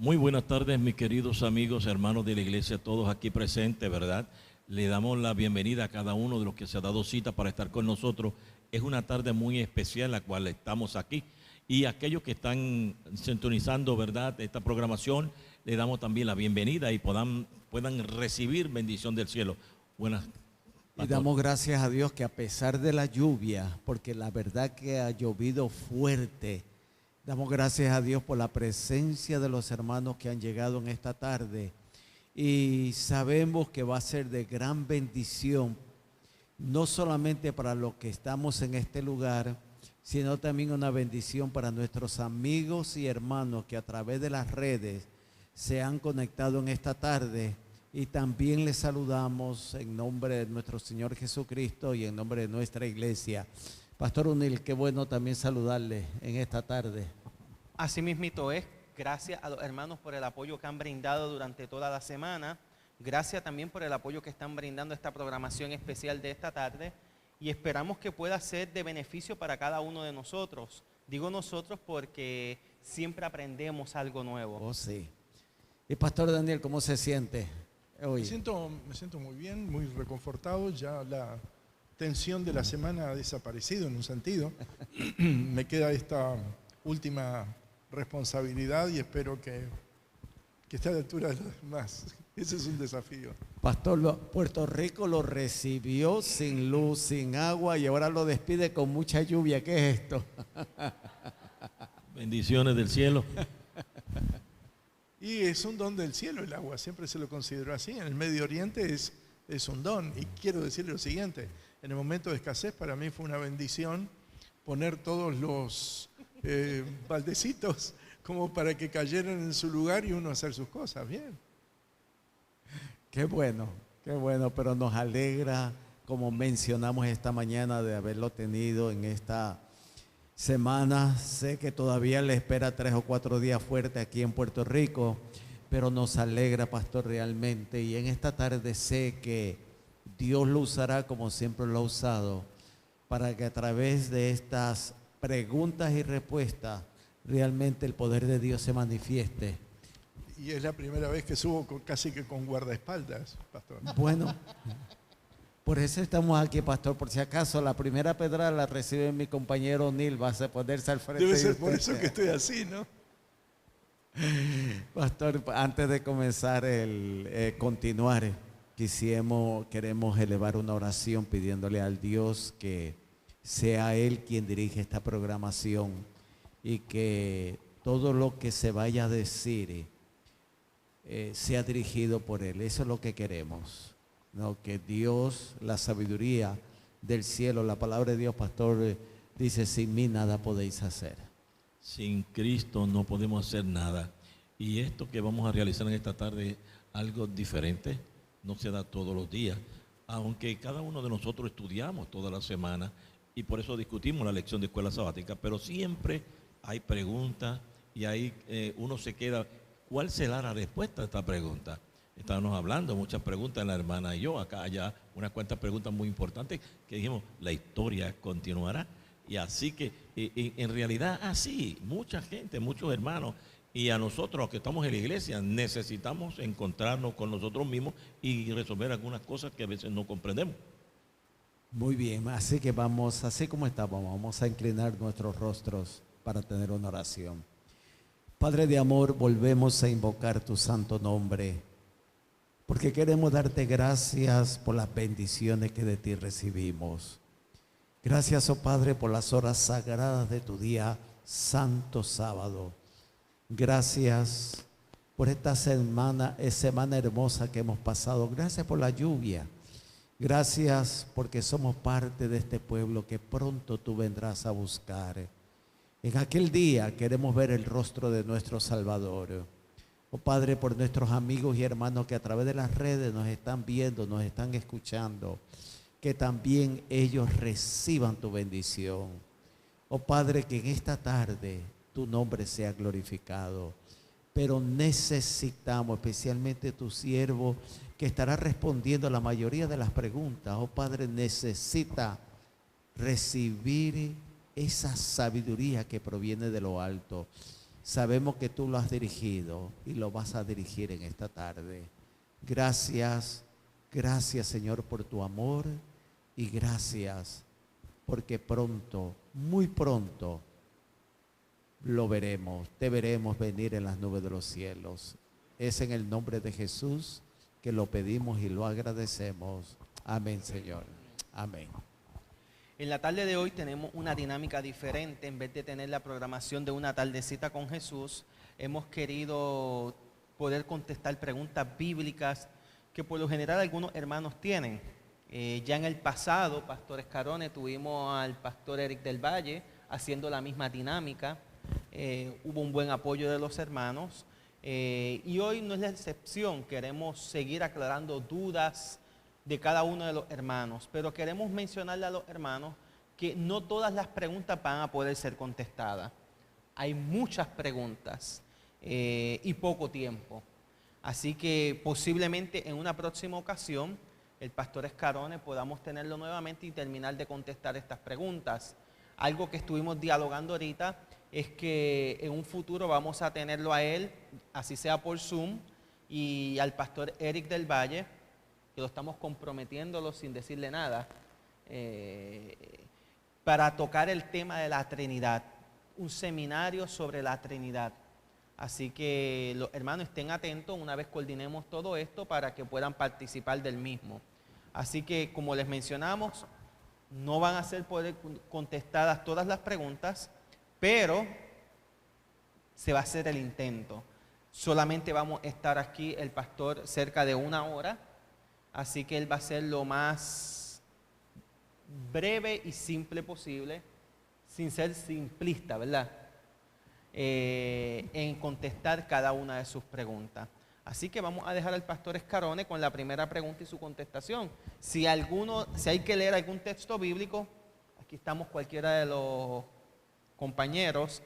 Muy buenas tardes, mis queridos amigos, hermanos de la iglesia, todos aquí presentes, ¿verdad? Le damos la bienvenida a cada uno de los que se ha dado cita para estar con nosotros. Es una tarde muy especial en la cual estamos aquí. Y aquellos que están sintonizando, ¿verdad?, esta programación, le damos también la bienvenida y puedan recibir bendición del cielo. Buenas. Y damos gracias a Dios que a pesar de la lluvia, porque la verdad que ha llovido fuerte, damos gracias a Dios por la presencia de los hermanos que han llegado en esta tarde y sabemos que va a ser de gran bendición, no solamente para los que estamos en este lugar, sino también una bendición para nuestros amigos y hermanos que a través de las redes se han conectado en esta tarde. Y también les saludamos en nombre de nuestro Señor Jesucristo y en nombre de nuestra iglesia. Pastor Unil, qué bueno también saludarle en esta tarde. Así mismito es. Gracias a los hermanos por el apoyo que han brindado durante toda la semana. Gracias también por el apoyo que están brindando a esta programación especial de esta tarde. Y esperamos que pueda ser de beneficio para cada uno de nosotros. Digo nosotros porque siempre aprendemos algo nuevo. Oh, sí. Y Pastor Daniel, ¿cómo se siente hoy? Me siento muy bien, muy reconfortado. Ya la tensión de la semana ha desaparecido en un sentido. Me queda esta última responsabilidad y espero que esté a la altura de los demás. Ese es un desafío. Pastor, Puerto Rico lo recibió sin luz, sin agua y ahora lo despide con mucha lluvia. ¿Qué es esto? Bendiciones del cielo. Y es un don del cielo el agua, siempre se lo consideró así. En el Medio Oriente es un don. Y quiero decirle lo siguiente, en el momento de escasez para mí fue una bendición poner todos los baldecitos como para que cayeran en su lugar y uno hacer sus cosas, bien. Qué bueno, pero nos alegra, como mencionamos esta mañana, de haberlo tenido en esta semana. Sé que todavía le espera 3 o 4 días fuertes aquí en Puerto Rico, pero nos alegra, pastor, realmente. Y en esta tarde sé que Dios lo usará como siempre lo ha usado, para que a través de estas preguntas y respuestas realmente el poder de Dios se manifieste. Y es la primera vez que subo casi que con guardaespaldas, pastor. Bueno, por eso estamos aquí, pastor. Por si acaso la primera pedrada la recibe mi compañero Neil, vas a ponerse al frente. Debe ser por eso que estoy así, ¿no? Pastor, antes de comenzar continuar, queremos elevar una oración pidiéndole al Dios que sea Él quien dirige esta programación y que todo lo que se vaya a decir sea dirigido por Él. Eso es lo que queremos, ¿no? Que Dios, la sabiduría del cielo, la palabra de Dios, pastor, dice: sin mí nada podéis hacer. Sin Cristo no podemos hacer nada. Y esto que vamos a realizar en esta tarde es algo diferente, no se da todos los días, aunque cada uno de nosotros estudiamos toda la semana y por eso discutimos la lección de escuela sabática, pero siempre hay preguntas y ahí uno se queda, ¿cuál será la respuesta a esta pregunta? Estábamos hablando muchas preguntas, la hermana y yo, acá allá, unas cuantas preguntas muy importantes que dijimos, la historia continuará. Y así que en realidad así, mucha gente, muchos hermanos, y a nosotros que estamos en la iglesia necesitamos encontrarnos con nosotros mismos y resolver algunas cosas que a veces no comprendemos. Muy bien, así que vamos, así como estamos, vamos a inclinar nuestros rostros para tener una oración. Padre de amor, volvemos a invocar tu santo nombre, porque queremos darte gracias por las bendiciones que de ti recibimos. Gracias, oh Padre, por las horas sagradas de tu día santo sábado. Gracias por esta semana hermosa que hemos pasado. Gracias por la lluvia. Gracias porque somos parte de este pueblo que pronto tú vendrás a buscar. En aquel día queremos ver el rostro de nuestro Salvador. Oh Padre, por nuestros amigos y hermanos que a través de las redes nos están viendo, nos están escuchando, que también ellos reciban tu bendición. Oh Padre, que en esta tarde tu nombre sea glorificado. Pero necesitamos, especialmente tu siervo, que estará respondiendo a la mayoría de las preguntas. Oh Padre, necesita recibir esa sabiduría que proviene de lo alto. Sabemos que tú lo has dirigido y lo vas a dirigir en esta tarde. Gracias, gracias Señor por tu amor y gracias porque pronto, muy pronto, lo veremos, te veremos venir en las nubes de los cielos. Es en el nombre de Jesús que lo pedimos y lo agradecemos. Amén, Señor. Amén. En la tarde de hoy tenemos una dinámica diferente. En vez de tener la programación de una tardecita con Jesús, hemos querido poder contestar preguntas bíblicas que por lo general algunos hermanos tienen. Ya en el pasado, Pastor Escarone, tuvimos al Pastor Eric del Valle haciendo la misma dinámica. Hubo un buen apoyo de los hermanos. Y hoy no es la excepción. Queremos seguir aclarando dudas de cada uno de los hermanos, pero queremos mencionarle a los hermanos que no todas las preguntas van a poder ser contestadas. Hay muchas preguntas y poco tiempo. Así que posiblemente en una próxima ocasión el Pastor Escarone podamos tenerlo nuevamente y terminar de contestar estas preguntas. Algo que estuvimos dialogando ahorita es que en un futuro vamos a tenerlo a él, así sea por Zoom, y al Pastor Eric del Valle, que lo estamos comprometiéndolo sin decirle nada, para tocar el tema de la Trinidad, un seminario sobre la Trinidad. Así que los hermanos estén atentos una vez coordinemos todo esto para que puedan participar del mismo. Así que como les mencionamos, no van a ser poder contestadas todas las preguntas, pero se va a hacer el intento. Solamente vamos a estar aquí el pastor cerca de 1 hora. Así que él va a ser lo más breve y simple posible, sin ser simplista, ¿verdad? En contestar cada una de sus preguntas. Así que vamos a dejar al Pastor Escarone con la primera pregunta y su contestación. Si hay que leer algún texto bíblico, aquí estamos cualquiera de los compañeros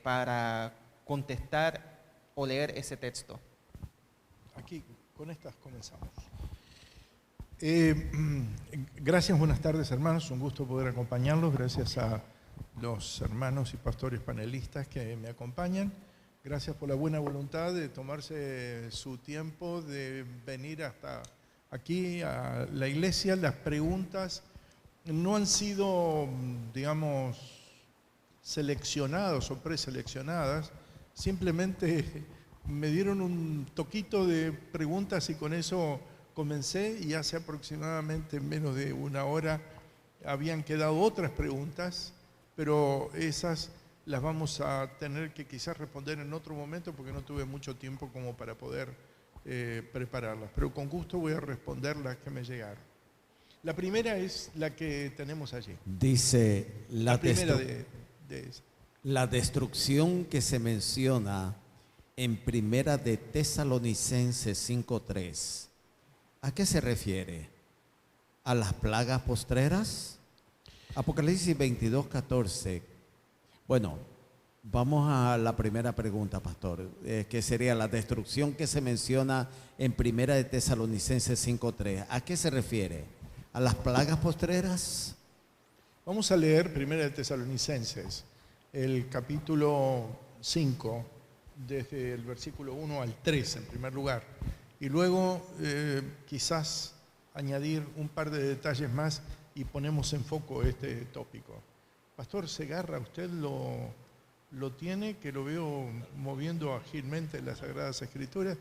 para contestar o leer ese texto. Aquí, con estas comenzamos. Gracias, buenas tardes hermanos, un gusto poder acompañarlos, gracias a los hermanos y pastores panelistas que me acompañan, gracias por la buena voluntad de tomarse su tiempo, de venir hasta aquí a la iglesia. Las preguntas no han sido, digamos, seleccionadas o preseleccionadas, simplemente me dieron un toquito de preguntas y con eso comencé, y hace aproximadamente menos de 1 hora habían quedado otras preguntas, pero esas las vamos a tener que quizás responder en otro momento porque no tuve mucho tiempo como para poder prepararlas, pero con gusto voy a responder las que me llegaron. La primera es la que tenemos allí. Dice la primera la destrucción que se menciona en Primera de Tesalonicenses 5:3. ¿A qué se refiere? ¿A las plagas postreras? Apocalipsis 22:14. Bueno, vamos a la primera pregunta, pastor, que sería la destrucción que se menciona en Primera de Tesalonicenses 5:3. ¿A qué se refiere? ¿A las plagas postreras? Vamos a leer Primera de Tesalonicenses, el capítulo 5, desde el versículo 1 al 3 en primer lugar. Y luego quizás añadir un par de detalles más y ponemos en foco este tópico. Pastor Segarra, ¿usted lo tiene? Que lo veo moviendo ágilmente en las Sagradas Escrituras.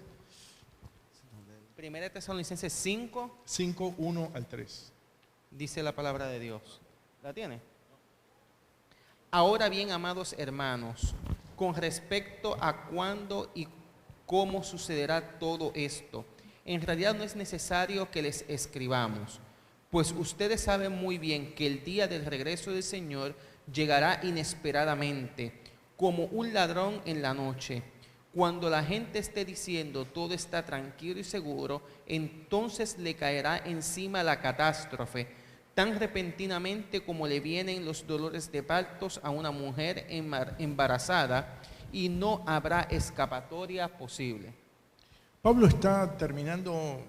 Primera Tesalonicenses 5. 5, 1 al 3. Dice la palabra de Dios. ¿La tiene? Ahora bien, amados hermanos, con respecto a cuándo y cómo sucederá todo esto, en realidad no es necesario que les escribamos, pues ustedes saben muy bien que el día del regreso del Señor llegará inesperadamente, como un ladrón en la noche. Cuando la gente esté diciendo todo está tranquilo y seguro, entonces le caerá encima la catástrofe, tan repentinamente como le vienen los dolores de partos a una mujer embarazada, y no habrá escapatoria posible. Pablo está terminando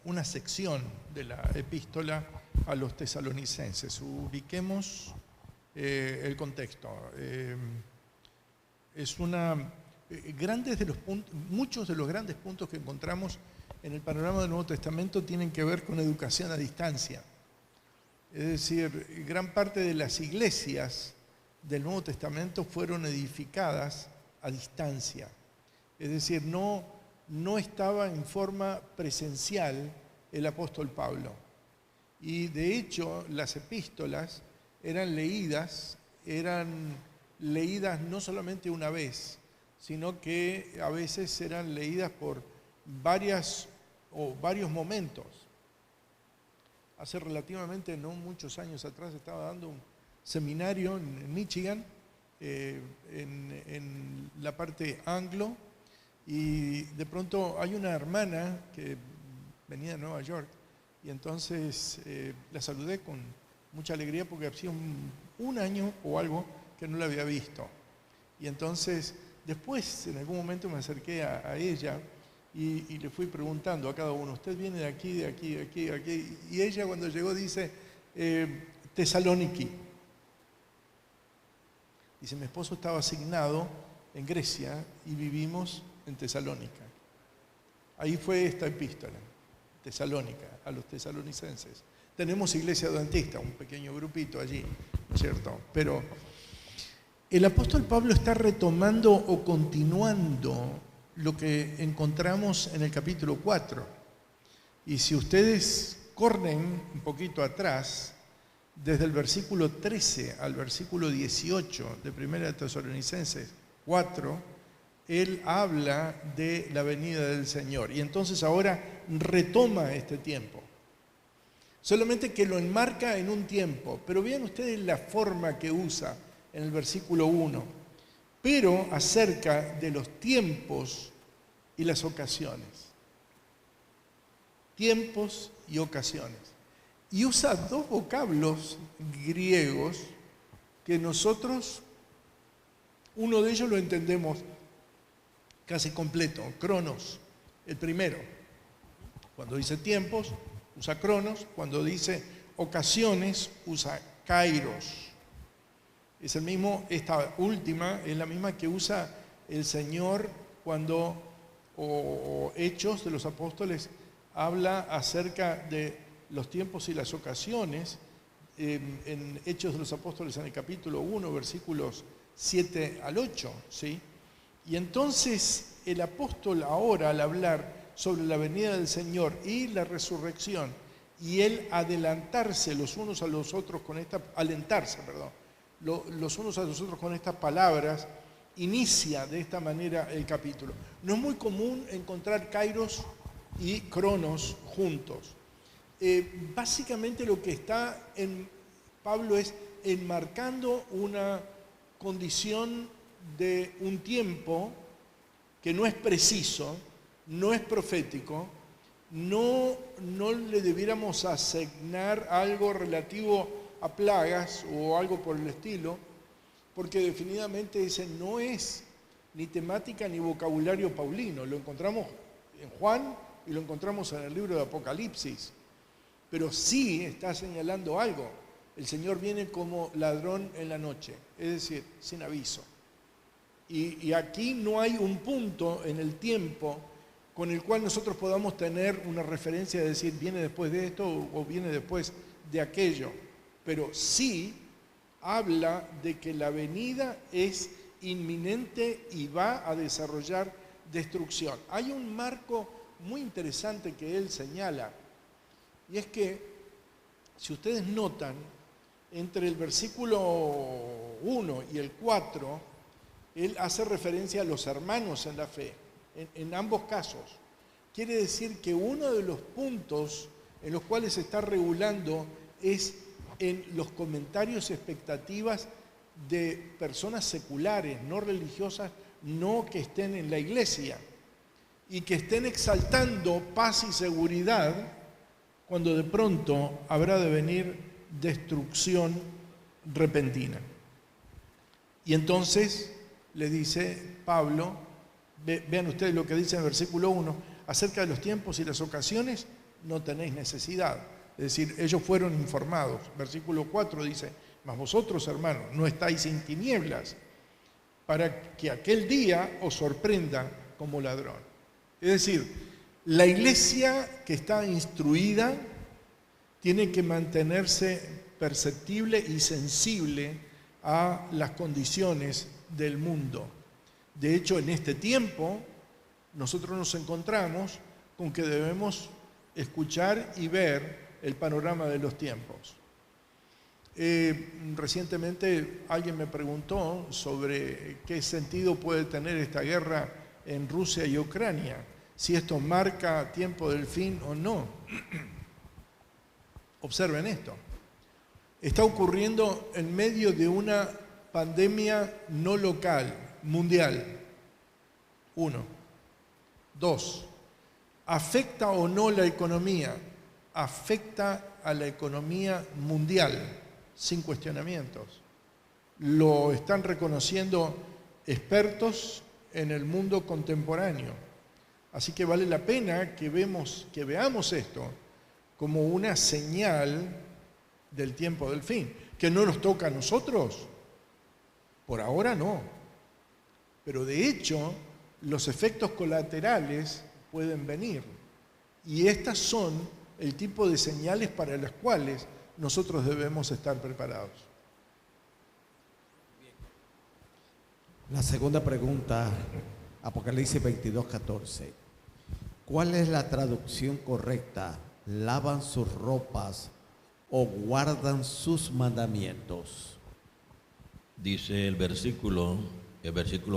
una sección de la epístola a los tesalonicenses. Ubiquemos el contexto. Es muchos de los grandes puntos que encontramos en el panorama del Nuevo Testamento tienen que ver con educación a distancia. Es decir, gran parte de las iglesias del Nuevo Testamento fueron edificadas a distancia. Es decir, no estaba en forma presencial el apóstol Pablo. Y de hecho, las epístolas eran leídas no solamente una vez, sino que a veces eran leídas por varios momentos. Hace relativamente no muchos años atrás estaba dando un seminario en Michigan, en la parte anglo, y de pronto hay una hermana que venía de Nueva York, y entonces la saludé con mucha alegría porque hacía un año o algo que no la había visto. Y entonces después en algún momento me acerqué a ella y le fui preguntando a cada uno, ¿usted viene de aquí, de aquí, de aquí, de aquí? Y ella cuando llegó dice, Tesalónica. Dice, mi esposo estaba asignado en Grecia y vivimos en Tesalónica. Ahí fue esta epístola, Tesalónica, a los tesalonicenses. Tenemos iglesia adventista, un pequeño grupito allí, ¿no es cierto? Pero el apóstol Pablo está retomando o continuando lo que encontramos en el capítulo 4. Y si ustedes corren un poquito atrás, desde el versículo 13 al versículo 18 de 1 Tesalonicenses 4, él habla de la venida del Señor. Y entonces ahora retoma este tiempo. Solamente que lo enmarca en un tiempo. Pero vean ustedes la forma que usa en el versículo 1. Pero acerca de los tiempos y las ocasiones. Tiempos y ocasiones. Y usa dos vocablos griegos que nosotros, uno de ellos lo entendemos casi completo, cronos, el primero. Cuando dice tiempos, usa cronos. Cuando dice ocasiones, usa kairos. Es el mismo, esta última es la misma que usa el Señor cuando, o Hechos de los Apóstoles, habla acerca de los tiempos y las ocasiones, en Hechos de los Apóstoles en el capítulo 1, versículos 7 al 8, ¿sí? Y entonces el apóstol ahora, al hablar sobre la venida del Señor y la resurrección, y el adelantarse los unos a los otros con los unos a los otros con estas palabras, inicia de esta manera el capítulo. No es muy común encontrar kairos y cronos juntos. Básicamente lo que está en Pablo es enmarcando una condición de un tiempo que no es preciso, no es profético, no le debiéramos asignar algo relativo a plagas o algo por el estilo, porque definitivamente ese no es ni temática ni vocabulario paulino. Lo encontramos en Juan y lo encontramos en el libro de Apocalipsis, pero sí está señalando algo. El Señor viene como ladrón en la noche, es decir, sin aviso. Y aquí no hay un punto en el tiempo con el cual nosotros podamos tener una referencia de decir, viene después de esto o viene después de aquello. Pero sí habla de que la venida es inminente y va a desarrollar destrucción. Hay un marco muy interesante que él señala, y es que, si ustedes notan, entre el versículo 1 y el 4, él hace referencia a los hermanos en la fe, en ambos casos. Quiere decir que uno de los puntos en los cuales se está regulando es en los comentarios y expectativas de personas seculares, no religiosas, no que estén en la iglesia, y que estén exaltando paz y seguridad cuando de pronto habrá de venir destrucción repentina. Y entonces le dice Pablo, vean ustedes lo que dice en el versículo 1, acerca de los tiempos y las ocasiones no tenéis necesidad. Es decir, ellos fueron informados. Versículo 4 dice, mas vosotros, hermanos, no estáis en tinieblas, para que aquel día os sorprenda como ladrón. Es decir, la iglesia que está instruida tiene que mantenerse perceptible y sensible a las condiciones del mundo. De hecho, en este tiempo, nosotros nos encontramos con que debemos escuchar y ver el panorama de los tiempos. Recientemente alguien me preguntó sobre qué sentido puede tener esta guerra en Rusia y Ucrania, si esto marca tiempo del fin o no. Observen esto. Está ocurriendo en medio de una pandemia no local, mundial. 1. 2. ¿Afecta o no la economía? Afecta a la economía mundial, sin cuestionamientos. Lo están reconociendo expertos en el mundo contemporáneo. Así que vale la pena que veamos esto como una señal del tiempo del fin. ¿Que no nos toca a nosotros? Por ahora no. Pero de hecho, los efectos colaterales pueden venir. Y estas son el tipo de señales para las cuales nosotros debemos estar preparados. La segunda pregunta, Apocalipsis 22:14. ¿Cuál es la traducción correcta? ¿Lavan sus ropas o guardan sus mandamientos? Dice el versículo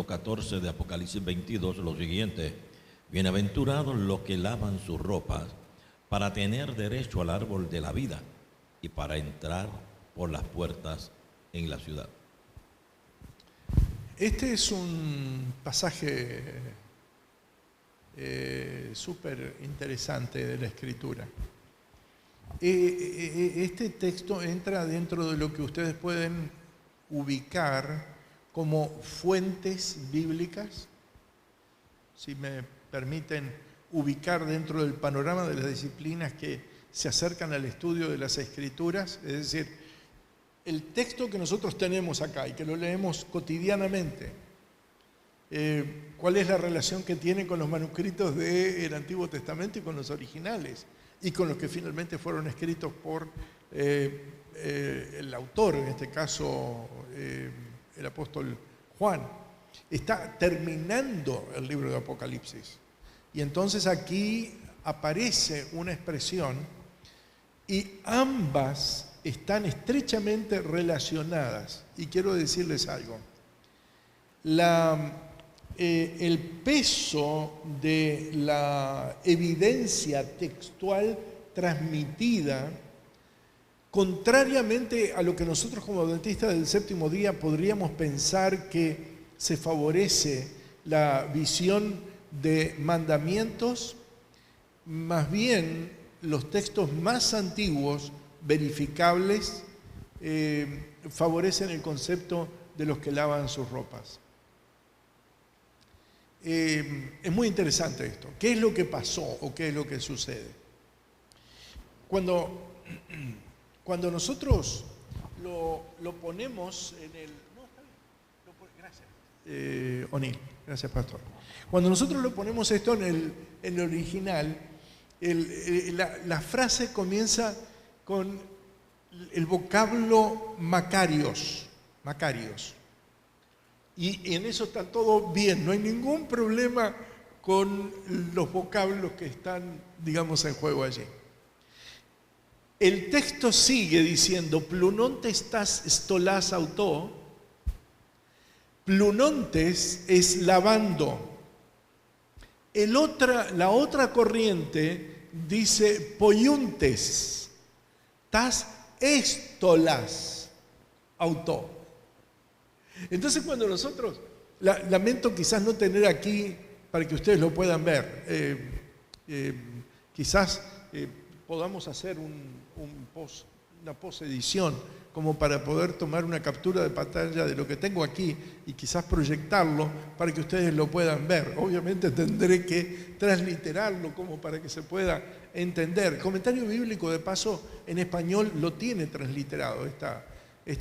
14 de Apocalipsis 22, lo siguiente: bienaventurados los que lavan sus ropas para tener derecho al árbol de la vida y para entrar por las puertas en la ciudad. Este es un pasaje súper interesante de la Escritura. Este texto entra dentro de lo que ustedes pueden ubicar como fuentes bíblicas, si me permiten ubicar dentro del panorama de las disciplinas que se acercan al estudio de las Escrituras. Es decir, el texto que nosotros tenemos acá y que lo leemos cotidianamente, ¿cuál es la relación que tiene con los manuscritos del Antiguo Testamento y con los originales? Y con los que finalmente fueron escritos por el autor, en este caso el apóstol Juan. Está terminando el libro de Apocalipsis. Y entonces aquí aparece una expresión y ambas están estrechamente relacionadas. Y quiero decirles algo. El peso de la evidencia textual transmitida, contrariamente a lo que nosotros como adventistas del séptimo día podríamos pensar que se favorece la visión de mandamientos, más bien los textos más antiguos, verificables, favorecen el concepto de los que lavan sus ropas. Es muy interesante esto. ¿Qué es lo que pasó o qué es lo que sucede? Cuando nosotros lo ponemos en el... No, está bien. Gracias. O'Neill, gracias, pastor. Cuando nosotros lo ponemos esto en el original, la frase comienza con el vocablo Macarios. Y en eso está todo bien, no hay ningún problema con los vocablos que están, digamos, en juego allí. El texto sigue diciendo, plunontes tas stolás auto. Plunontes es lavando. La otra corriente dice poiuntes, tas estolas auto. Entonces cuando nosotros, lamento quizás no tener aquí para que ustedes lo puedan ver, quizás podamos hacer una post-edición como para poder tomar una captura de pantalla de lo que tengo aquí y quizás proyectarlo para que ustedes lo puedan ver. Obviamente tendré que transliterarlo como para que se pueda entender. El comentario bíblico, de paso, en español lo tiene transliterado esta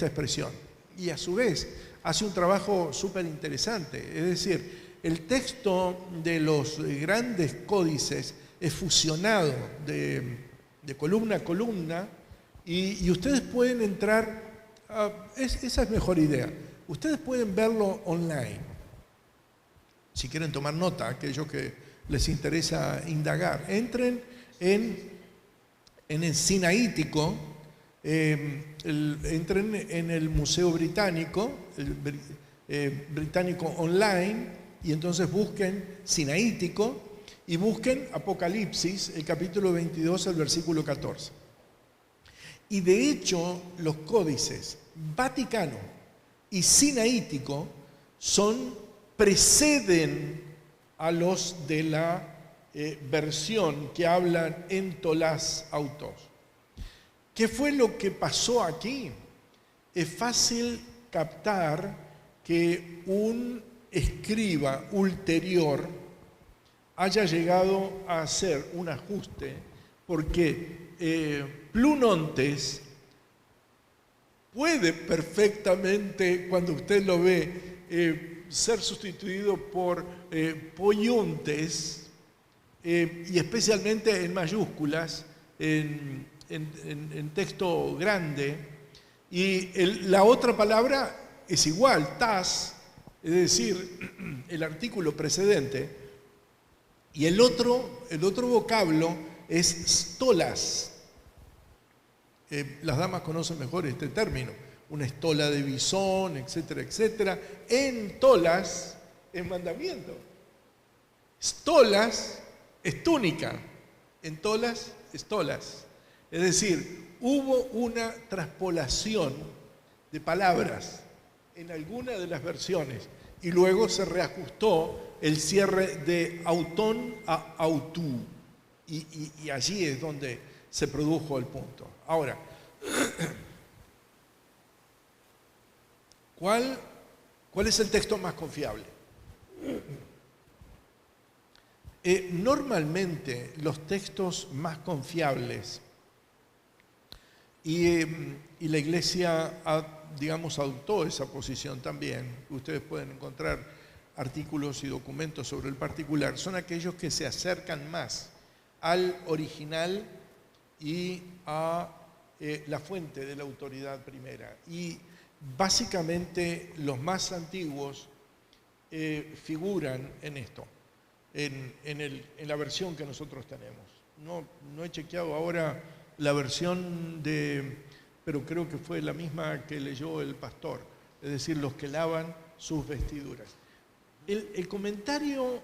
expresión. Y a su vez, hace un trabajo súper interesante. Es decir, el texto de los grandes códices es fusionado de columna a columna y ustedes pueden entrar, esa es mejor idea, ustedes pueden verlo online. Si quieren tomar nota, aquellos que les interesa indagar, entren en el Sinaítico, entren en el Museo Británico, Británico Online, y entonces busquen Sinaítico y busquen Apocalipsis, el capítulo 22, el versículo 14. Y de hecho, los códices Vaticano y Sinaítico preceden a los de la versión que hablan en Tolás Autos. ¿Qué fue lo que pasó aquí? Es fácil captar que un escriba ulterior haya llegado a hacer un ajuste, porque Plunontes puede perfectamente, cuando usted lo ve, ser sustituido por Poyuntes, y especialmente en mayúsculas, en texto grande, y la otra palabra es igual, tas, es decir, el artículo precedente, y el otro vocablo es stolas. Las damas conocen mejor este término, una estola de bisón, etcétera, etcétera. En tolas es mandamiento. Stolas es túnica, en tolas es tolas. Es decir, hubo una traspolación de palabras en alguna de las versiones y luego se reajustó el cierre de autón a autú y allí es donde se produjo el punto. Ahora, ¿cuál es el texto más confiable? Normalmente los textos más confiables, y la Iglesia adoptó esa posición también, ustedes pueden encontrar artículos y documentos sobre el particular, son aquellos que se acercan más al original y a la fuente de la autoridad primera. Y básicamente los más antiguos figuran en esto, en la versión que nosotros tenemos. No he chequeado ahora la versión pero creo que fue la misma que leyó el pastor, es decir, los que lavan sus vestiduras. El comentario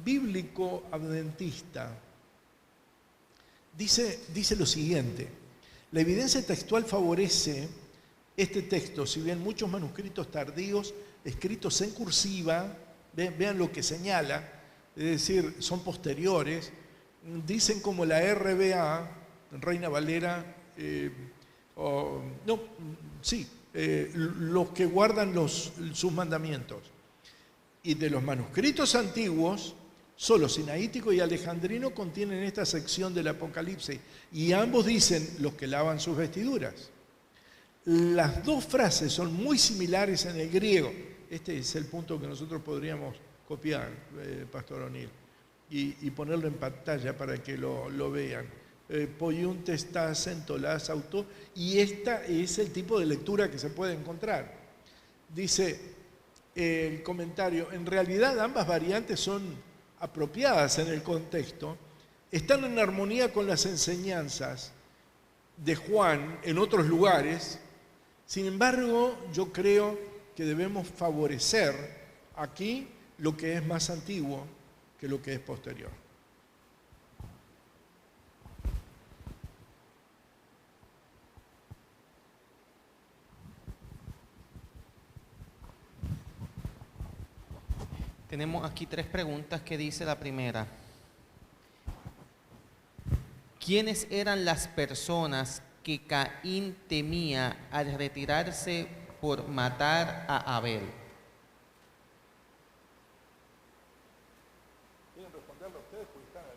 bíblico adventista dice lo siguiente: la evidencia textual favorece este texto, si bien muchos manuscritos tardíos escritos en cursiva, vean lo que señala, es decir, son posteriores, dicen como la RVA, Reina Valera, los que guardan sus mandamientos. Y de los manuscritos antiguos, solo Sinaítico y Alejandrino contienen esta sección del Apocalipsis, y ambos dicen los que lavan sus vestiduras. Las dos frases son muy similares en el griego. Este es el punto que nosotros podríamos copiar, Pastor O'Neill, y ponerlo en pantalla para que lo vean. Poyuntes, tas, entolás, auto, y esta es el tipo de lectura que se puede encontrar. Dice el comentario: en realidad ambas variantes son apropiadas en el contexto, están en armonía con las enseñanzas de Juan en otros lugares. Sin embargo, yo creo que debemos favorecer aquí lo que es más antiguo que lo que es posterior. Tenemos aquí 3 preguntas que dice la primera. ¿Quiénes eran las personas que Caín temía al retirarse por matar a Abel? ¿Quieren responderlo ustedes porque están en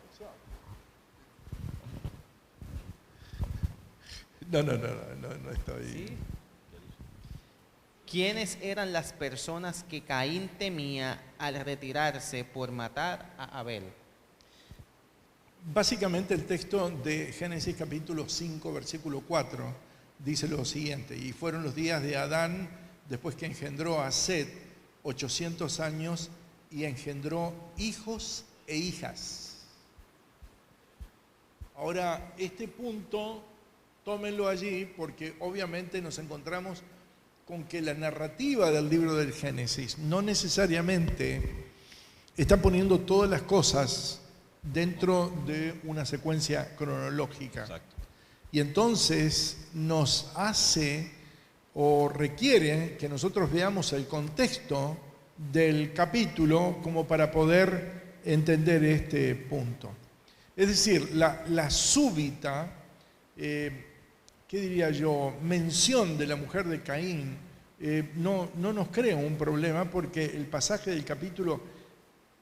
la misión? No estoy. ¿Sí? ¿quiénes eran las personas que Caín temía al retirarse por matar a Abel? Básicamente el texto de Génesis capítulo 5, versículo 4, dice lo siguiente: y fueron los días de Adán después que engendró a Set 800 años y engendró hijos e hijas. Ahora, este punto, tómenlo allí porque obviamente nos encontramos con que la narrativa del libro del Génesis no necesariamente está poniendo todas las cosas dentro de una secuencia cronológica. Exacto. Y entonces nos hace o requiere que nosotros veamos el contexto del capítulo como para poder entender este punto. Es decir, la súbita, ¿qué diría yo?, mención de la mujer de Caín no nos crea un problema, porque el pasaje del capítulo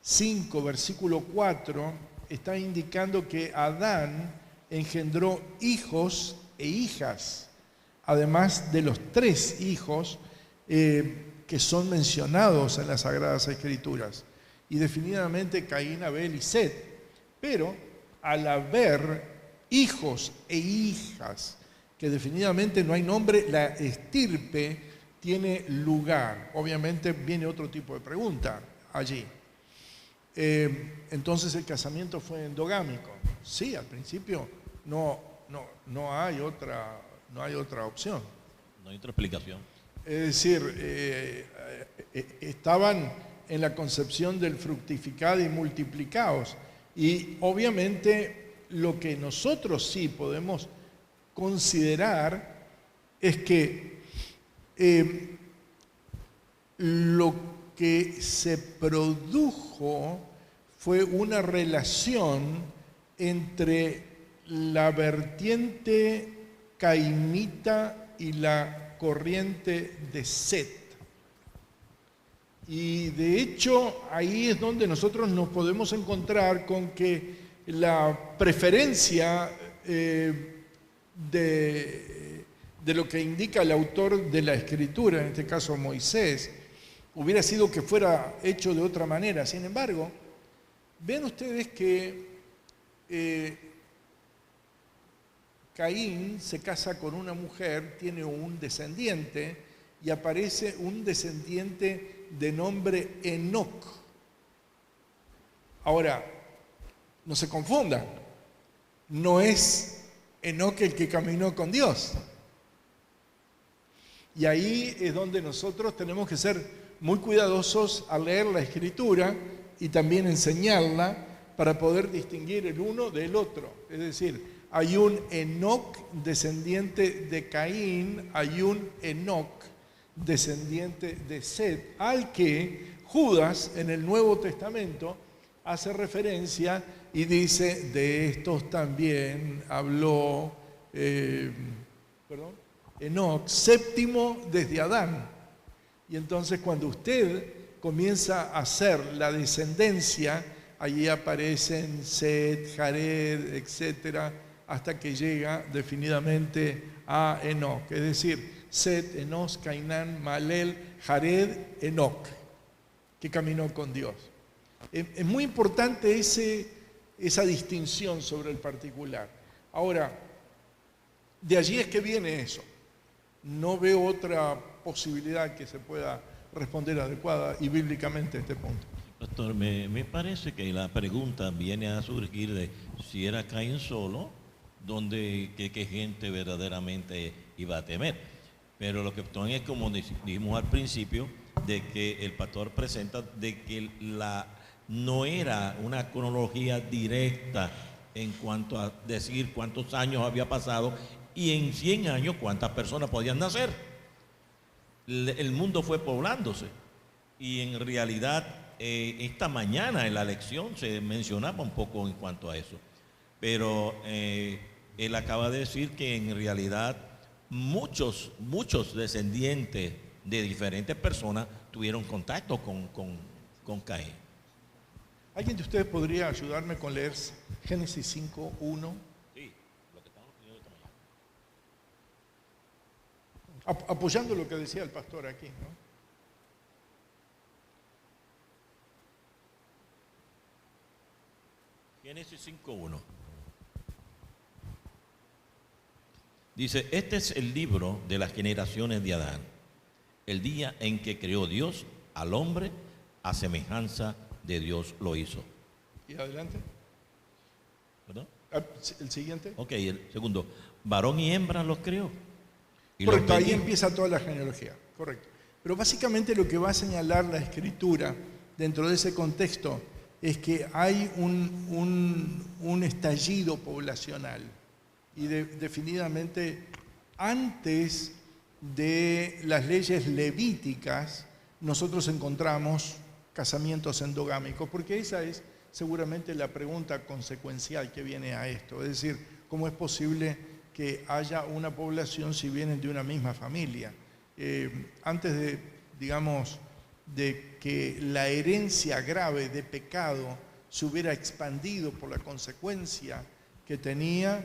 5, versículo 4, está indicando que Adán engendró hijos e hijas, además de los 3 hijos que son mencionados en las Sagradas Escrituras, y definitivamente Caín, Abel y Set. Pero al haber hijos e hijas, que definitivamente no hay nombre, la estirpe tiene lugar. Obviamente viene otro tipo de pregunta allí. Entonces el casamiento fue endogámico. Sí, al principio no hay otra opción. No hay otra explicación. Es decir, estaban en la concepción del fructificad y multiplicaos. Y obviamente lo que nosotros sí podemos considerar es que lo que se produjo fue una relación entre la vertiente cainita y la corriente de Set. Y de hecho ahí es donde nosotros nos podemos encontrar con que la preferencia de lo que indica el autor de la Escritura, en este caso Moisés, hubiera sido que fuera hecho de otra manera. Sin embargo, vean ustedes que Caín se casa con una mujer, tiene un descendiente, y aparece un descendiente de nombre Enoc. Ahora, no se confundan, no es Enoc el que caminó con Dios. Y ahí es donde nosotros tenemos que ser muy cuidadosos al leer la Escritura y también enseñarla para poder distinguir el uno del otro. Es decir, hay un Enoc descendiente de Caín, hay un Enoc descendiente de Set, al que Judas en el Nuevo Testamento hace referencia y dice: de estos también habló Enoc, séptimo desde Adán. Y entonces cuando usted comienza a hacer la descendencia, allí aparecen Set, Jared, etcétera, hasta que llega definitivamente a Enoc. Es decir, Set, Enos, Cainán, Malel, Jared, Enoc, que caminó con Dios. Es muy importante esa distinción sobre el particular. Ahora, de allí es que viene eso. No veo otra posibilidad que se pueda responder adecuada y bíblicamente a este punto. Pastor, me parece que la pregunta viene a surgir de si era Caín solo, qué gente verdaderamente iba a temer. Pero lo que es, como dijimos al principio, de que el pastor presenta de que no era una cronología directa en cuanto a decir cuántos años había pasado y en 100 años cuántas personas podían nacer. El mundo fue poblándose y en realidad esta mañana en la lección se mencionaba un poco en cuanto a eso. Pero él acaba de decir que en realidad muchos descendientes de diferentes personas tuvieron contacto con Caín. ¿Alguien de ustedes podría ayudarme con leer Génesis 5:1? Sí, lo que estamos leyendo esta mañana. Apoyando lo que decía el pastor aquí, ¿no? Génesis 5:1. Dice, este es el libro de las generaciones de Adán, el día en que creó Dios al hombre, a semejanza de Dios lo hizo. Y adelante. ¿Verdad? El siguiente. Ok, el segundo. Varón y hembra los creó. Y Correcto, los ahí bendijo. empieza toda la genealogía, correcto. Pero básicamente lo que va a señalar la Escritura dentro de ese contexto es que hay un estallido poblacional y definitivamente antes de las leyes levíticas nosotros encontramos casamientos endogámicos, porque esa es seguramente la pregunta consecuencial que viene a esto, es decir, ¿cómo es posible que haya una población si vienen de una misma familia? Antes de, digamos, de que la herencia grave de pecado se hubiera expandido por la consecuencia que tenía,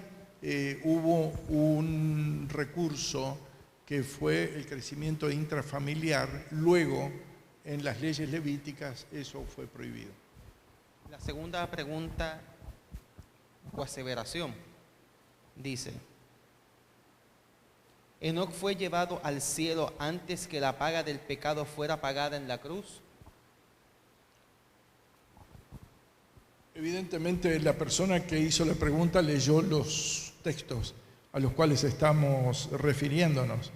hubo un recurso que fue el crecimiento intrafamiliar. Luego, en las leyes levíticas, eso fue prohibido. La segunda pregunta o aseveración dice, ¿Enoc fue llevado al cielo antes que la paga del pecado fuera pagada en la cruz? Evidentemente la persona que hizo la pregunta leyó los textos a los cuales estamos refiriéndonos.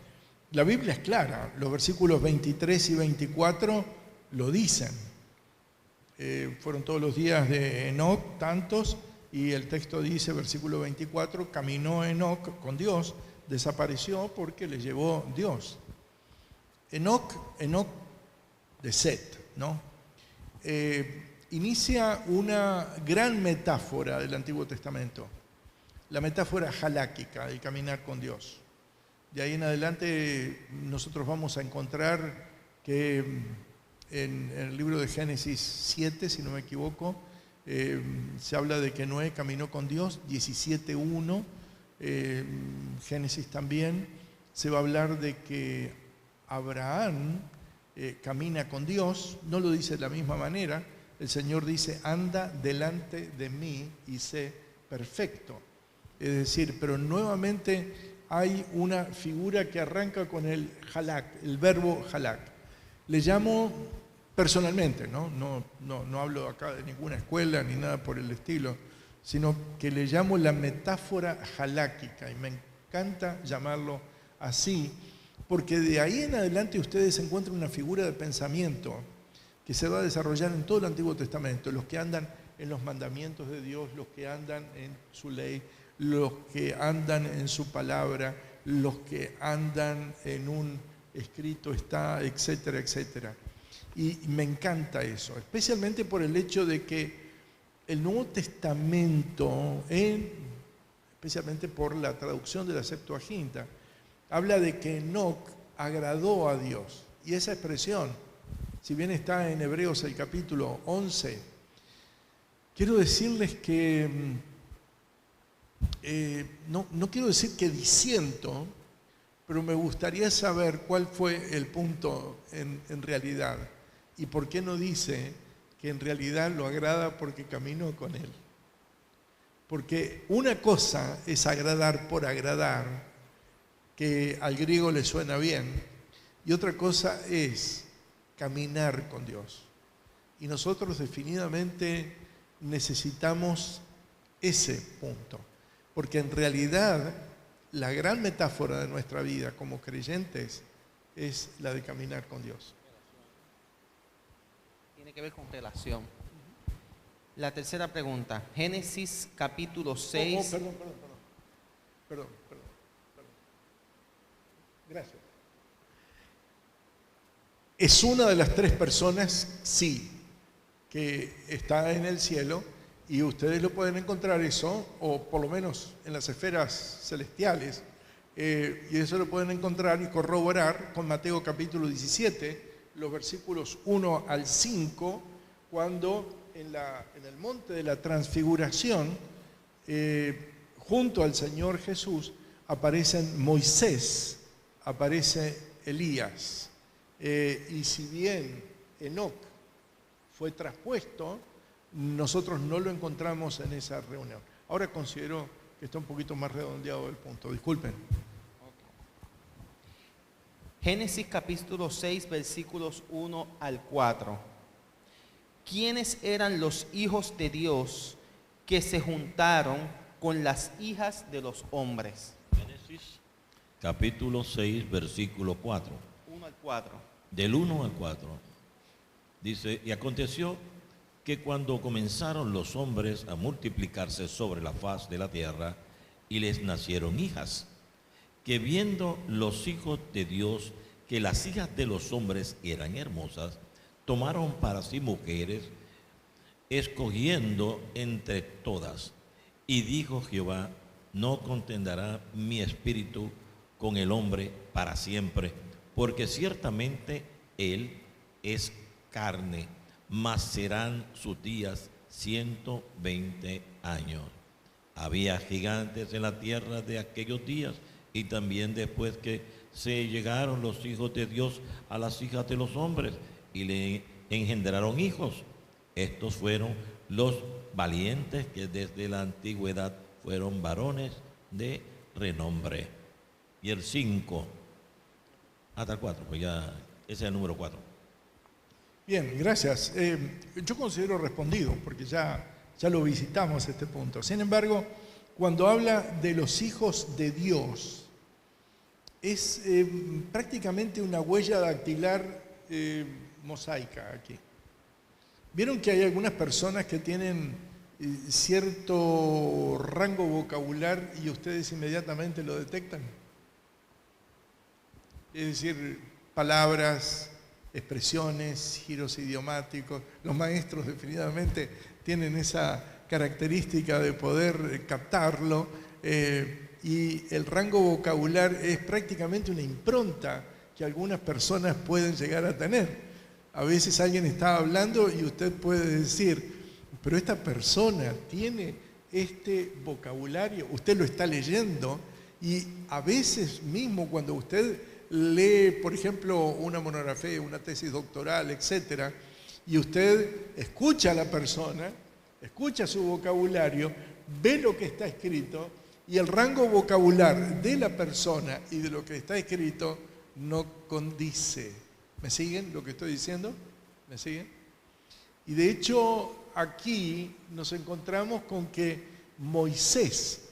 La Biblia es clara, los versículos 23 y 24 lo dicen. Fueron todos los días de Enoc, tantos, y el texto dice, versículo 24, caminó Enoc con Dios, desapareció porque le llevó Dios. Enoc de Set, ¿no? Inicia una gran metáfora del Antiguo Testamento, la metáfora jaláquica, el caminar con Dios. De ahí en adelante nosotros vamos a encontrar que en el libro de Génesis 7, si no me equivoco, se habla de que Noé caminó con Dios, 17:1, Génesis también, se va a hablar de que Abraham camina con Dios, no lo dice de la misma manera, el Señor dice, anda delante de mí y sé perfecto. Es decir, pero nuevamente hay una figura que arranca con el halak, el verbo halak. Le llamo personalmente, no hablo acá de ninguna escuela ni nada por el estilo, sino que le llamo la metáfora haláquica y me encanta llamarlo así, porque de ahí en adelante ustedes encuentran una figura de pensamiento que se va a desarrollar en todo el Antiguo Testamento, los que andan en los mandamientos de Dios, los que andan en su ley, los que andan en su palabra, los que andan en un escrito está, etcétera, etcétera. Y me encanta eso, especialmente por el hecho de que el Nuevo Testamento, especialmente por la traducción de la Septuaginta, habla de que Enoc agradó a Dios. Y esa expresión, si bien está en Hebreos el capítulo 11, quiero decirles que, no quiero decir que disiento, pero me gustaría saber cuál fue el punto en realidad y por qué no dice que en realidad lo agrada porque caminó con él. Porque una cosa es agradar por agradar, que al griego le suena bien, y otra cosa es caminar con Dios. Y nosotros definitivamente necesitamos ese punto, porque en realidad la gran metáfora de nuestra vida como creyentes es la de caminar con Dios. Tiene que ver con relación. La tercera pregunta, Génesis capítulo 6. Perdón. Gracias. Es una de las tres personas, sí, que está en el cielo y ustedes lo pueden encontrar eso, o por lo menos en las esferas celestiales, y eso lo pueden encontrar y corroborar con Mateo capítulo 17, los versículos 1 al 5, cuando en el monte de la transfiguración, junto al Señor Jesús, aparecen Moisés, aparece Elías. Y si bien Enoc fue traspuesto, nosotros no lo encontramos en esa reunión. Ahora considero que está un poquito más redondeado el punto. Disculpen. Génesis capítulo 6, versículos 1 al 4. ¿Quiénes eran los hijos de Dios que se juntaron con las hijas de los hombres? Génesis capítulo 6, versículo 4. 1 al 4. Del 1 al 4. Dice, y aconteció que cuando comenzaron los hombres a multiplicarse sobre la faz de la tierra, y les nacieron hijas, que viendo los hijos de Dios que las hijas de los hombres eran hermosas, tomaron para sí mujeres, escogiendo entre todas. Y dijo Jehová, no contenderá mi espíritu con el hombre para siempre, porque ciertamente él es carne, mas serán sus días 120 años. Había gigantes en la tierra de aquellos días, y también después que se llegaron los hijos de Dios a las hijas de los hombres, y le engendraron hijos. Estos fueron los valientes que desde la antigüedad fueron varones de renombre. Y el 5, hasta el 4, pues ya ese es el número 4. Bien, gracias. Yo considero respondido, porque ya lo visitamos este punto. Sin embargo, cuando habla de los hijos de Dios, es prácticamente una huella dactilar mosaica aquí. ¿Vieron que hay algunas personas que tienen cierto rango vocabular y ustedes inmediatamente lo detectan? Es decir, palabras, expresiones, giros idiomáticos. Los maestros definitivamente tienen esa característica de poder captarlo, y el rango vocabular es prácticamente una impronta que algunas personas pueden llegar a tener. A veces alguien está hablando y usted puede decir, pero esta persona tiene este vocabulario, usted lo está leyendo, y a veces mismo cuando usted lee, por ejemplo, una monografía, una tesis doctoral, etcétera, y usted escucha a la persona, escucha su vocabulario, ve lo que está escrito, y el rango vocabular de la persona y de lo que está escrito no condice. ¿Me siguen lo que estoy diciendo? ¿Me siguen? Y de hecho, aquí nos encontramos con que Moisés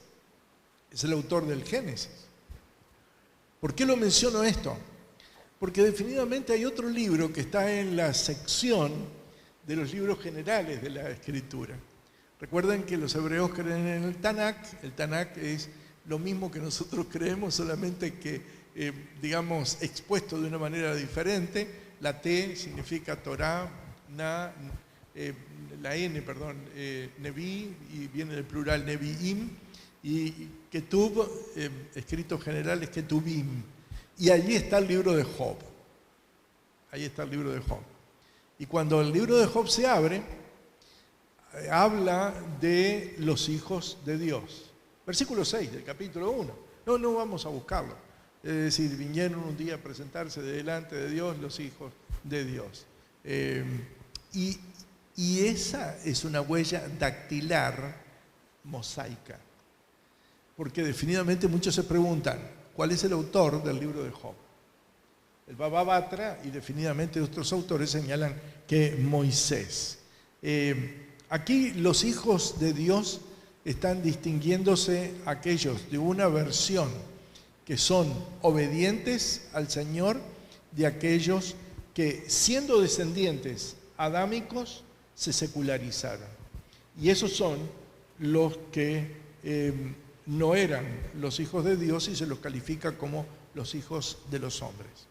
es el autor del Génesis. ¿Por qué lo menciono esto? Porque definitivamente hay otro libro que está en la sección de los libros generales de la Escritura. Recuerden que los hebreos creen en el Tanakh. El Tanakh es lo mismo que nosotros creemos, solamente que, digamos, expuesto de una manera diferente. La T significa Torah, la N, perdón, Neví, y viene del plural Nevi'im, y Ketub, escrito general, es Ketubim. Y allí está el libro de Job. Ahí está el libro de Job. Y cuando el libro de Job se abre, habla de los hijos de Dios. Versículo 6 del capítulo 1. No vamos a buscarlo. Es decir, vinieron un día a presentarse delante de Dios los hijos de Dios. Y esa es una huella dactilar mosaica. Porque definitivamente muchos se preguntan, ¿cuál es el autor del libro de Job? El Baba Batra, y definitivamente otros autores señalan que Moisés. Aquí los hijos de Dios están distinguiéndose aquellos de una versión que son obedientes al Señor, de aquellos que, siendo descendientes adámicos, se secularizaron. Y esos son los que no eran los hijos de Dios y se los califica como los hijos de los hombres.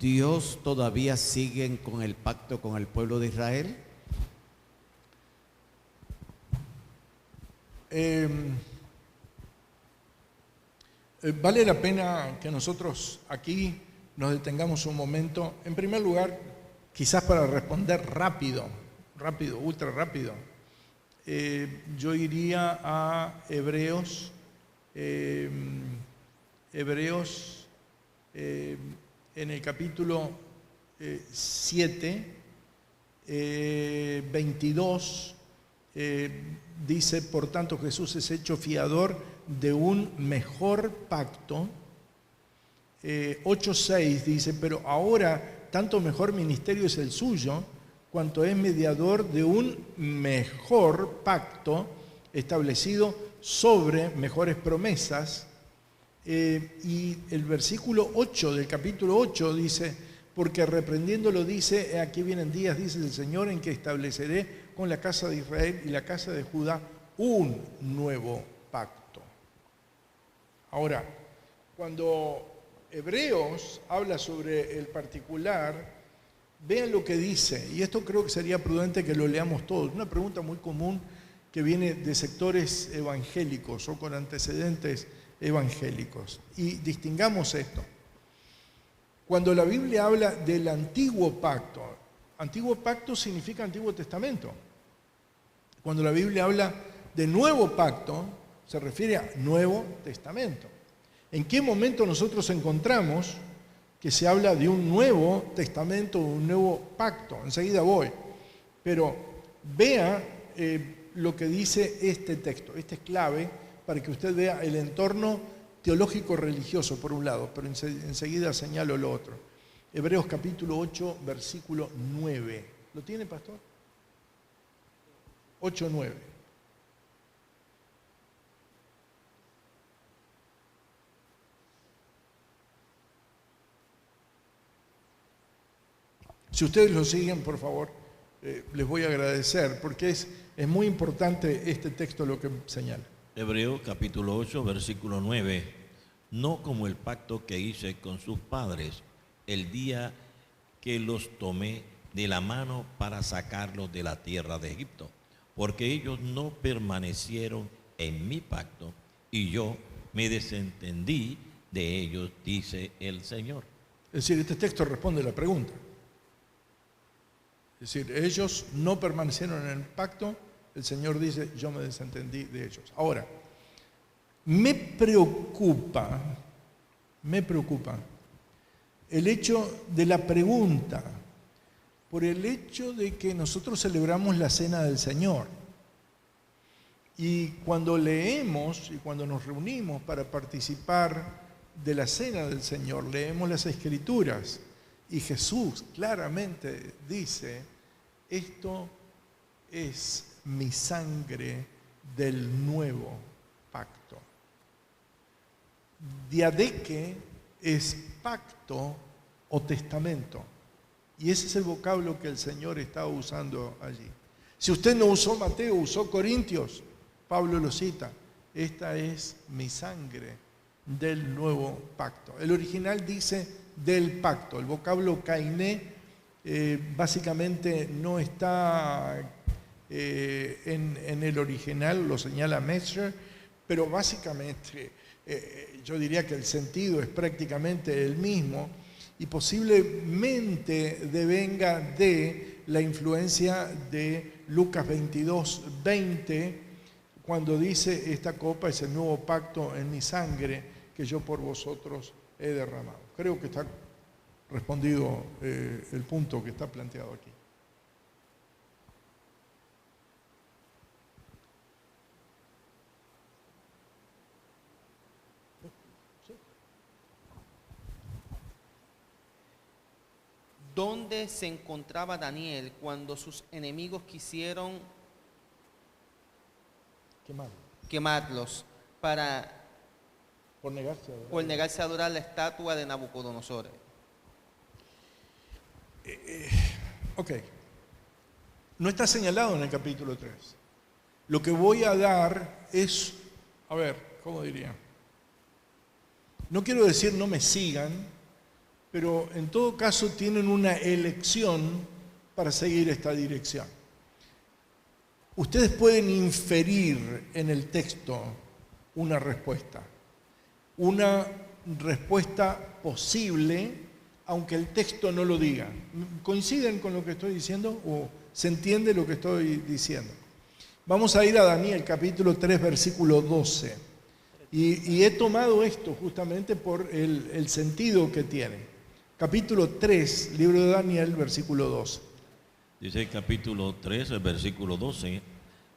¿Dios todavía sigue con el pacto con el pueblo de Israel? Vale la pena que nosotros aquí nos detengamos un momento. En primer lugar, quizás para responder rápido, ultra rápido. Yo iría a Hebreos, en el capítulo 7, 22, dice, por tanto Jesús es hecho fiador de un mejor pacto. 8:6 dice, pero ahora tanto mejor ministerio es el suyo, cuanto es mediador de un mejor pacto establecido sobre mejores promesas. Y el versículo 8 del capítulo 8 dice, porque reprendiéndolo dice, aquí vienen días, dice el Señor, en que estableceré con la casa de Israel y la casa de Judá un nuevo pacto. Ahora, cuando Hebreos habla sobre el particular, vean lo que dice, y esto creo que sería prudente que lo leamos todos. Una pregunta muy común que viene de sectores evangélicos o con antecedentes evangélicos. Y distingamos esto. Cuando la Biblia habla del antiguo pacto significa Antiguo Testamento. Cuando la Biblia habla de nuevo pacto, se refiere a Nuevo Testamento. ¿En qué momento nosotros encontramos que se habla de un Nuevo Testamento, un nuevo pacto? Enseguida voy. Pero vea lo que dice este texto. Este es clave para que usted vea el entorno teológico religioso por un lado, pero enseguida señalo lo otro. Hebreos capítulo 8, versículo 9. ¿Lo tiene, pastor? 8, 9. Si ustedes lo siguen, por favor, les voy a agradecer, porque es muy importante este texto lo que señala. Hebreos capítulo 8, versículo 9. No como el pacto que hice con sus padres el día que los tomé de la mano para sacarlos de la tierra de Egipto, porque ellos no permanecieron en mi pacto y yo me desentendí de ellos, dice el Señor. Es decir, este texto responde a la pregunta. Es decir, ellos no permanecieron en el pacto, el Señor dice, yo me desentendí de ellos. Ahora, me preocupa el hecho de la pregunta, por el hecho de que nosotros celebramos la Cena del Señor. Y cuando leemos y cuando nos reunimos para participar de la Cena del Señor, leemos las Escrituras y Jesús claramente dice, esto es mi sangre del nuevo pacto. Diadeque es pacto o testamento. Y ese es el vocablo que el Señor está usando allí. Si usted no usó Mateo, usó Corintios, Pablo lo cita. Esta es mi sangre del nuevo pacto. El original dice del pacto. El vocablo kainé básicamente no está en el original, lo señala Metzger, pero básicamente yo diría que el sentido es prácticamente el mismo y posiblemente devenga de la influencia de Lucas 22:20, cuando dice, esta copa es el nuevo pacto en mi sangre que yo por vosotros he derramado. Creo que está respondido el punto que está planteado aquí. ¿Dónde se encontraba Daniel cuando sus enemigos quisieron quemarlos por negarse a adorar la estatua de Nabucodonosor? Ok. No está señalado en el capítulo 3. Lo que voy a dar es, a ver, ¿cómo diría? No quiero decir no me sigan, pero en todo caso tienen una elección para seguir esta dirección. Ustedes pueden inferir en el texto una respuesta. una respuesta posible, aunque el texto no lo diga. ¿Coinciden con lo que estoy diciendo o se entiende lo que estoy diciendo? Vamos a ir a Daniel capítulo 3, versículo 12. Y he tomado esto justamente por el sentido que tiene. Capítulo 3, libro de Daniel, versículo 12. Dice el capítulo 3, el versículo 12,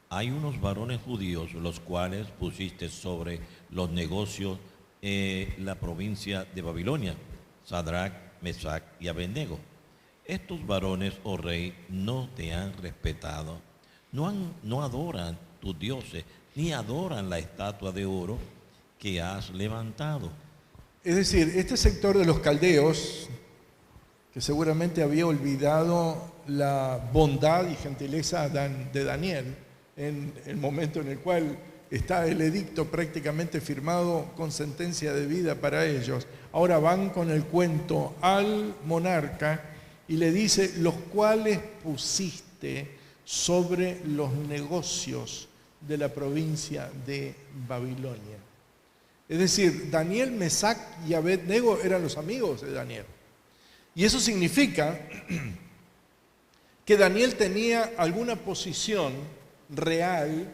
hay unos varones judíos los cuales pusiste sobre los negocios la provincia de Babilonia, Sadrach, Mesach y Abednego. Estos varones, oh rey, no te han respetado, no adoran tus dioses, ni adoran la estatua de oro que has levantado. Es decir, este sector de los caldeos, que seguramente había olvidado la bondad y gentileza de Daniel en el momento en el cual está el edicto prácticamente firmado con sentencia de vida para ellos. Ahora van con el cuento al monarca y le dice, los cuales pusiste sobre los negocios de la provincia de Babilonia. Es decir, Daniel, Mesach y Abednego eran los amigos de Daniel. Y eso significa que Daniel tenía alguna posición real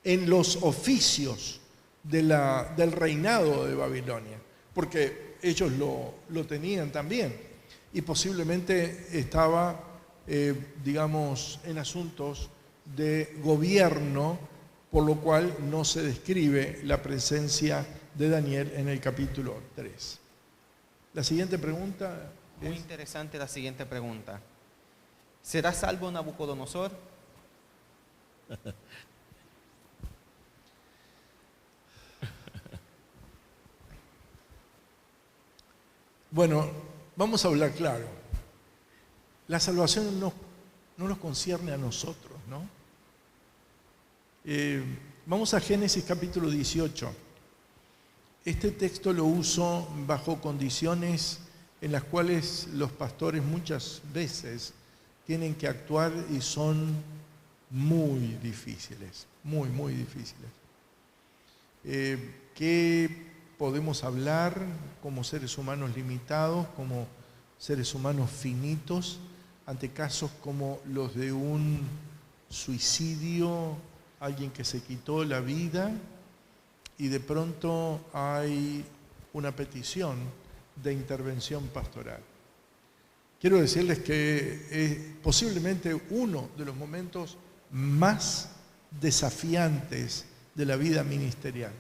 en los oficios del reinado de Babilonia, porque ellos lo tenían también, y posiblemente estaba, digamos, en asuntos de gobierno, por lo cual no se describe la presencia de Daniel en el capítulo 3. La siguiente pregunta es... Muy interesante la siguiente pregunta. ¿Será salvo Nabucodonosor? Bueno, vamos a hablar claro. La salvación no nos concierne a nosotros, ¿no? Vamos a Génesis capítulo 18. Este texto lo uso bajo condiciones en las cuales los pastores muchas veces tienen que actuar y son muy difíciles, muy difíciles. ¿Qué podemos hablar como seres humanos limitados, como seres humanos finitos, ante casos como los de un suicidio, alguien que se quitó la vida y de pronto hay una petición de intervención pastoral? Quiero decirles que es posiblemente uno de los momentos más desafiantes de la vida ministerial.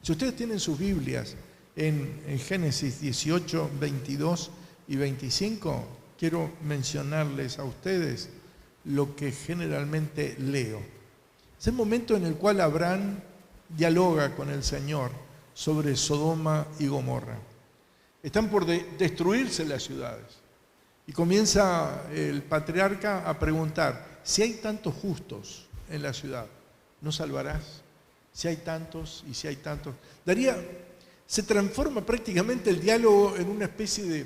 Si ustedes tienen sus Biblias en Génesis 18, 22 y 25, quiero mencionarles a ustedes lo que generalmente leo. Es el momento en el cual Abraham dialoga con el Señor sobre Sodoma y Gomorra. Están por destruirse las ciudades. Y comienza el patriarca a preguntar, si hay tantos justos en la ciudad, ¿no salvarás? Si hay tantos y si hay tantos. Se transforma prácticamente el diálogo en una especie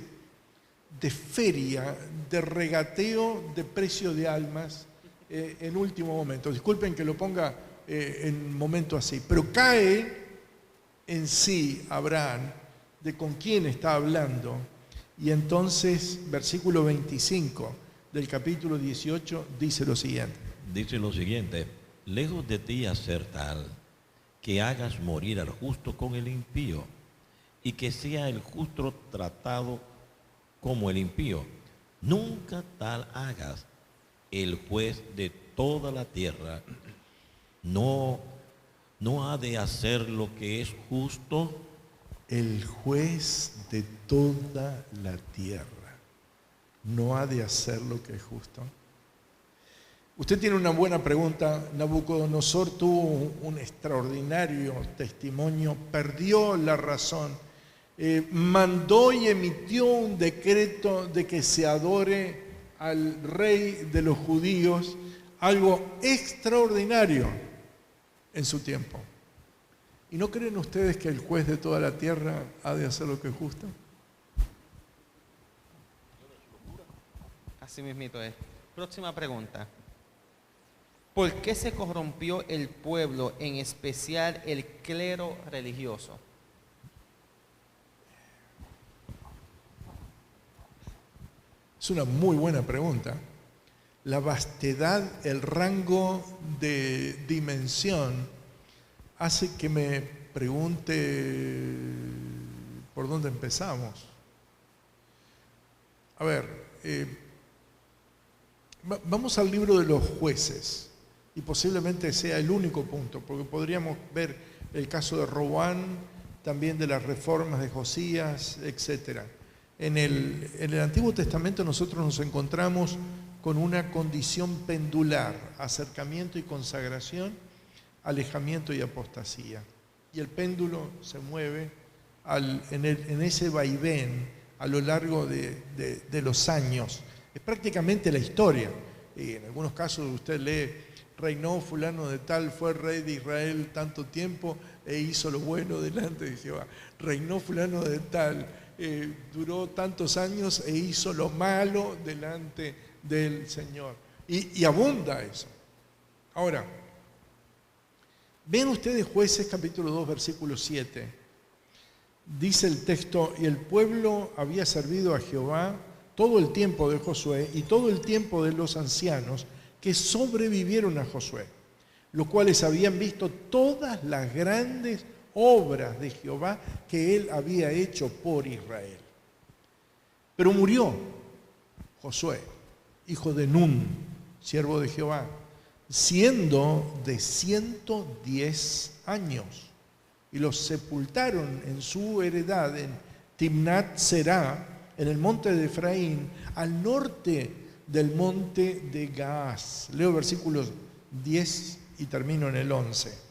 de feria, de regateo de precio de almas en último momento. Disculpen que lo ponga en un momento así, pero cae en sí Abraham de con quién está hablando. Y entonces, versículo 25 del capítulo 18 dice lo siguiente. Dice lo siguiente, lejos de ti hacer tal, que hagas morir al justo con el impío, y que sea el justo tratado como el impío. Nunca tal hagas. El juez de toda la tierra no ha de hacer lo que es justo. El juez de toda la tierra no ha de hacer lo que es justo. Usted tiene una buena pregunta. Nabucodonosor tuvo un extraordinario testimonio, perdió la razón, mandó y emitió un decreto de que se adore al rey de los judíos, algo extraordinario en su tiempo. ¿Y no creen ustedes que el juez de toda la tierra ha de hacer lo que es justo? Así mismito es. Próxima pregunta. ¿Por qué se corrompió el pueblo, en especial el clero religioso? Es una muy buena pregunta. La vastedad, el rango de dimensión hace que me pregunte por dónde empezamos. A ver, vamos al libro de los jueces, y posiblemente sea el único punto, porque podríamos ver el caso de Roboam, también de las reformas de Josías, etc. En el Antiguo Testamento nosotros nos encontramos con una condición pendular: acercamiento y consagración, alejamiento y apostasía. Y el péndulo se mueve en ese vaivén a lo largo de los años. Es prácticamente la historia. Y en algunos casos usted lee: reinó fulano de tal, fue rey de Israel tanto tiempo e hizo lo bueno delante de Jehová. Reinó fulano de tal, duró tantos años e hizo lo malo delante del Señor. Y abunda eso. Ahora, ven ustedes Jueces capítulo 2, versículo 7. Dice el texto: y el pueblo había servido a Jehová todo el tiempo de Josué y todo el tiempo de los ancianos que sobrevivieron a Josué, los cuales habían visto todas las grandes obras de Jehová que él había hecho por Israel. Pero murió Josué, hijo de Nun, siervo de Jehová, siendo de 110 años, y los sepultaron en su heredad en Timnat Será, en el monte de Efraín, al norte del monte de Gaás. Leo versículos 10 y termino en el 11.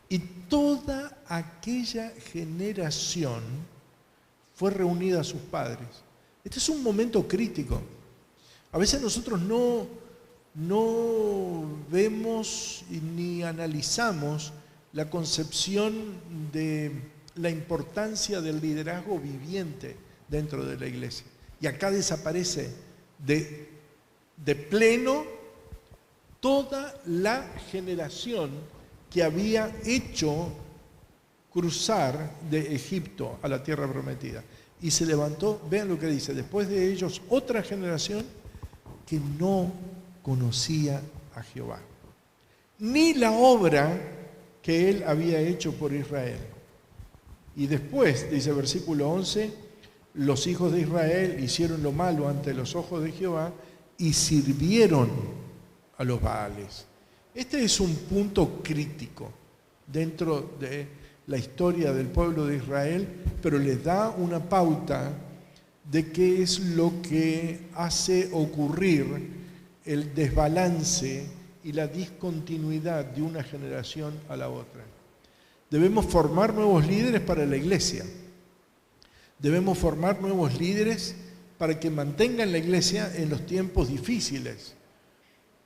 Y toda aquella generación fue reunida a sus padres. Este es un momento crítico. A veces nosotros no vemos ni analizamos la concepción de la importancia del liderazgo viviente dentro de la iglesia. Y acá desaparece de pleno toda la generación que había hecho cruzar de Egipto a la tierra prometida. Y se levantó, vean lo que dice: después de ellos otra generación que no conocía a Jehová, ni la obra que él había hecho por Israel. Y después, dice versículo 11, los hijos de Israel hicieron lo malo ante los ojos de Jehová y sirvieron a los Baales. Este es un punto crítico dentro de la historia del pueblo de Israel, pero les da una pauta de qué es lo que hace ocurrir el desbalance y la discontinuidad de una generación a la otra. Debemos formar nuevos líderes para la iglesia. Debemos formar nuevos líderes para que mantengan la iglesia en los tiempos difíciles.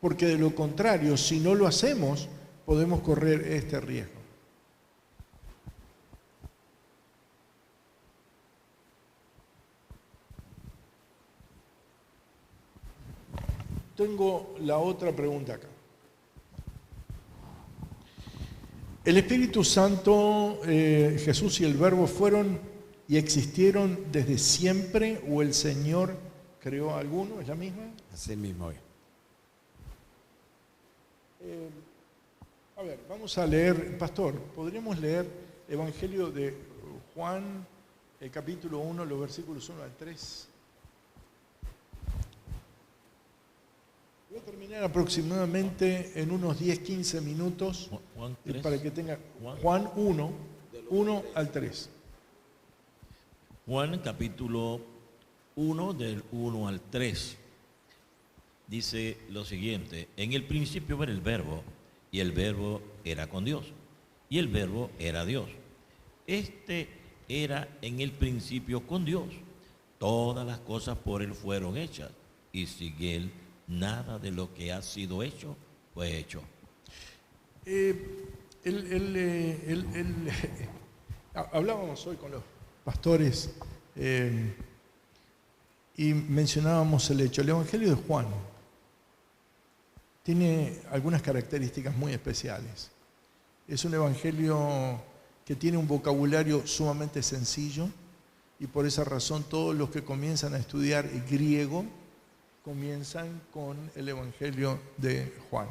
Porque de lo contrario, si no lo hacemos, podemos correr este riesgo. Tengo la otra pregunta acá. ¿El Espíritu Santo, Jesús y el Verbo fueron y existieron desde siempre, o el Señor creó a alguno? ¿Es la misma? Así mismo es. A ver, vamos a leer, pastor, ¿podríamos leer Evangelio de Juan, el capítulo 1, los versículos 1 al 3? Voy a terminar aproximadamente en unos 10-15 minutos para que tenga Juan 1 al 3. Juan capítulo 1 del 1 al 3 dice lo siguiente: en el principio era el Verbo, y el Verbo era con Dios, y el Verbo era Dios. Este era en el principio con Dios. Todas las cosas por Él fueron hechas, y sin Él nada de lo que ha sido hecho fue hecho. Hablábamos hoy con los pastores y mencionábamos el hecho. El Evangelio de Juan tiene algunas características muy especiales. Es un evangelio que tiene un vocabulario sumamente sencillo, y por esa razón todos los que comienzan a estudiar griego comienzan con el Evangelio de Juan.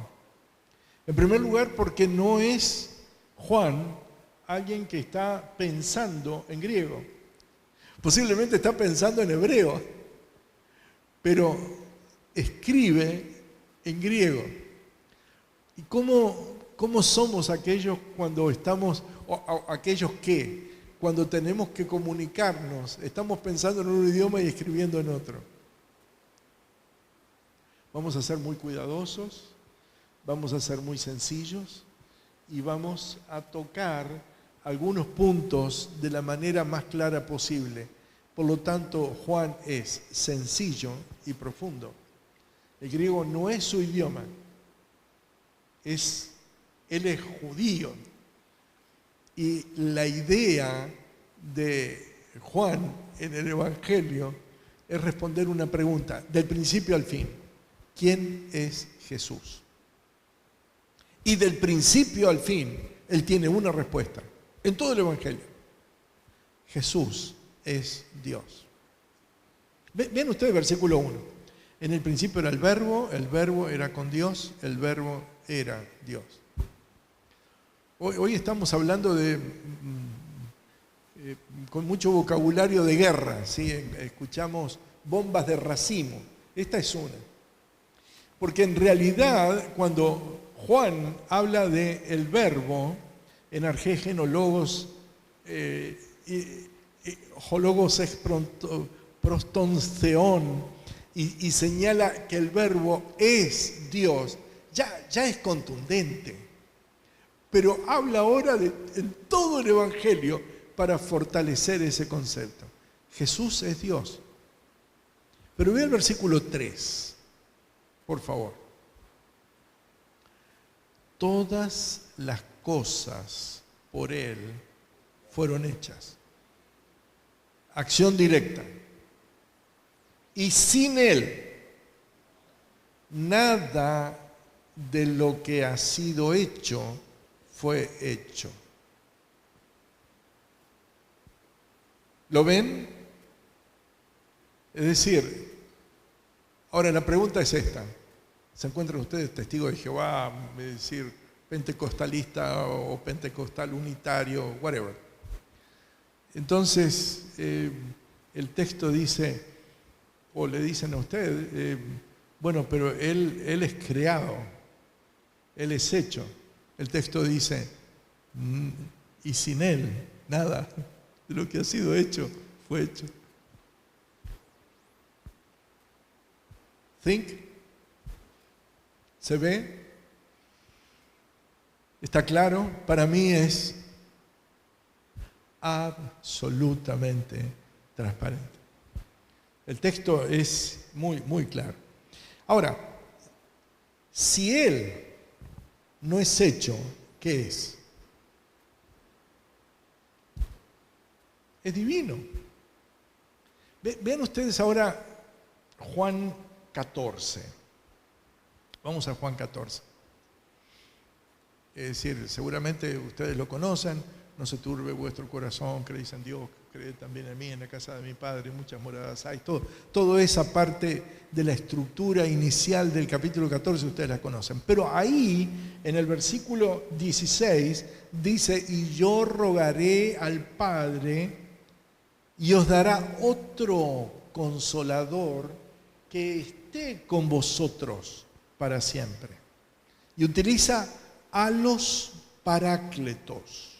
En primer lugar, porque no es Juan alguien que está pensando en griego. Posiblemente está pensando en hebreo, pero escribe en griego. ¿Y cómo somos aquellos cuando estamos, o aquellos que, cuando tenemos que comunicarnos, estamos pensando en un idioma y escribiendo en otro? Vamos a ser muy cuidadosos, vamos a ser muy sencillos y vamos a tocar algunos puntos de la manera más clara posible. Por lo tanto, Juan es sencillo y profundo. El griego no es su idioma, él es judío. Y la idea de Juan en el Evangelio es responder una pregunta, del principio al fin. ¿Quién es Jesús? Y del principio al fin, él tiene una respuesta en todo el Evangelio. Jesús es Dios. Vean ustedes versículo 1. En el principio era el verbo era con Dios, el verbo era Dios. Hoy estamos hablando con mucho vocabulario de guerra, ¿sí? Escuchamos bombas de racimo. Esta es una. Porque en realidad, cuando Juan habla de el verbo, en argégeno logos, hologos es prostonceón, y señala que el verbo es Dios, ya es contundente. Pero habla ahora en todo el Evangelio para fortalecer ese concepto. Jesús es Dios. Pero ve el versículo 3, por favor. Todas las cosas por Él fueron hechas. Acción directa. Y sin Él, nada de lo que ha sido hecho fue hecho. ¿Lo ven? Es decir, ahora la pregunta es esta. ¿Se encuentran ustedes testigos de Jehová, es decir, pentecostalista o pentecostal unitario, whatever? Entonces, el texto dice, o le dicen a usted, bueno, pero él es creado, Él es hecho. El texto dice, y sin Él, nada de lo que ha sido hecho fue hecho. Think. ¿Se ve? ¿Está claro? Para mí es absolutamente transparente. El texto es muy, muy claro. Ahora, si Él no es hecho, ¿qué es? Es divino. Vean ustedes ahora Juan 14. Vamos a Juan 14. Es decir, seguramente ustedes lo conocen. No se turbe vuestro corazón, creéis en Dios, creed también en mí, en la casa de mi Padre, muchas moradas hay. Toda esa parte de la estructura inicial del capítulo 14 ustedes la conocen. Pero ahí, en el versículo 16, dice, y yo rogaré al Padre y os dará otro consolador que esté con vosotros para siempre. Y utiliza a los parácletos.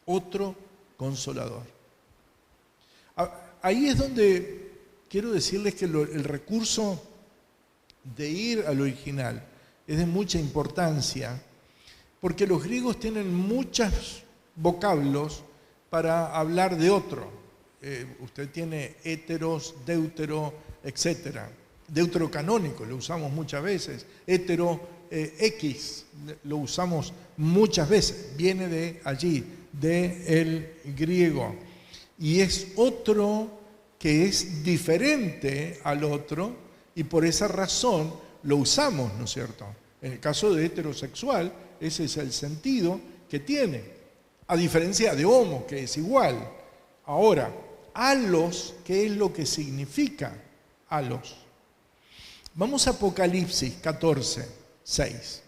Otro consolador. Ahí es donde quiero decirles que el recurso de ir al original es de mucha importancia, porque los griegos tienen muchos vocablos para hablar de otro. Usted tiene héteros, deutero, etc. Deuterocanónico lo usamos muchas veces. Hétero, X lo usamos muchas veces. Viene de allí, del griego. Y es otro que es diferente al otro y por esa razón lo usamos, ¿no es cierto? En el caso de heterosexual, ese es el sentido que tiene, a diferencia de homo, que es igual. Ahora, halos, ¿qué es lo que significa halos? Vamos a Apocalipsis 14, 6.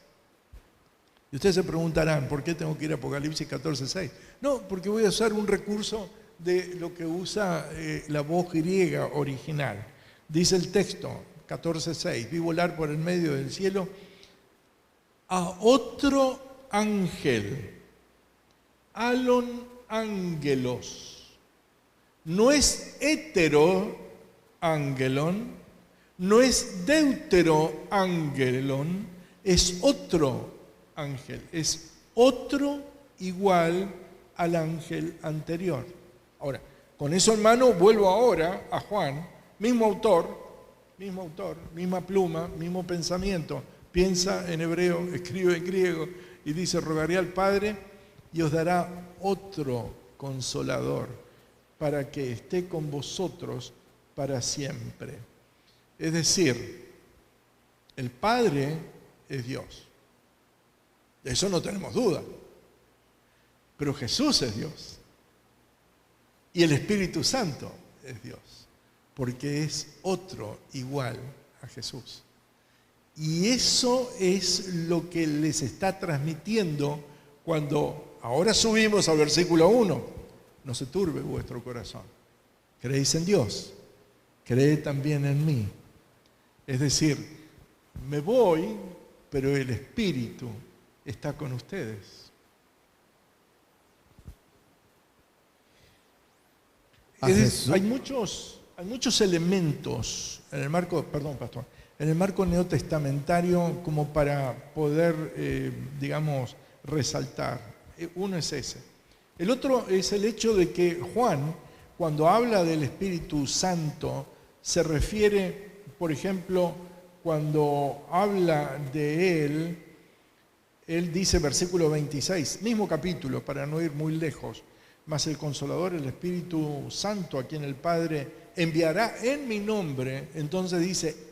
Y ustedes se preguntarán, ¿por qué tengo que ir a Apocalipsis 14, 6? No, porque voy a usar un recurso de lo que usa la voz griega original. Dice el texto, 14, 6, vi volar por el medio del cielo a otro ángel, alon ángelos. No es hetero ángelon, no es deutero ángelon, es otro ángel, es otro igual al ángel anterior. Ahora, con eso en mano, vuelvo ahora a Juan, mismo autor, misma pluma, mismo pensamiento, piensa en hebreo, escribe en griego y dice, rogaré al Padre y os dará otro consolador para que esté con vosotros para siempre. Es decir, el Padre es Dios. De eso no tenemos duda. Pero Jesús es Dios. Y el Espíritu Santo es Dios. Porque es otro igual a Jesús. Y eso es lo que les está transmitiendo cuando ahora subimos al versículo 1. No se turbe vuestro corazón. Creéis en Dios. Cree también en mí. Es decir, me voy, pero el Espíritu está con ustedes. Hay muchos elementos en el marco, perdón, pastor, en el marco neotestamentario como para poder, digamos, resaltar. Uno es ese. El otro es el hecho de que Juan, cuando habla del Espíritu Santo, se refiere, por ejemplo, cuando habla de él dice, versículo 26, mismo capítulo, para no ir muy lejos, mas el Consolador, el Espíritu Santo, a quien el Padre enviará en mi nombre, entonces dice,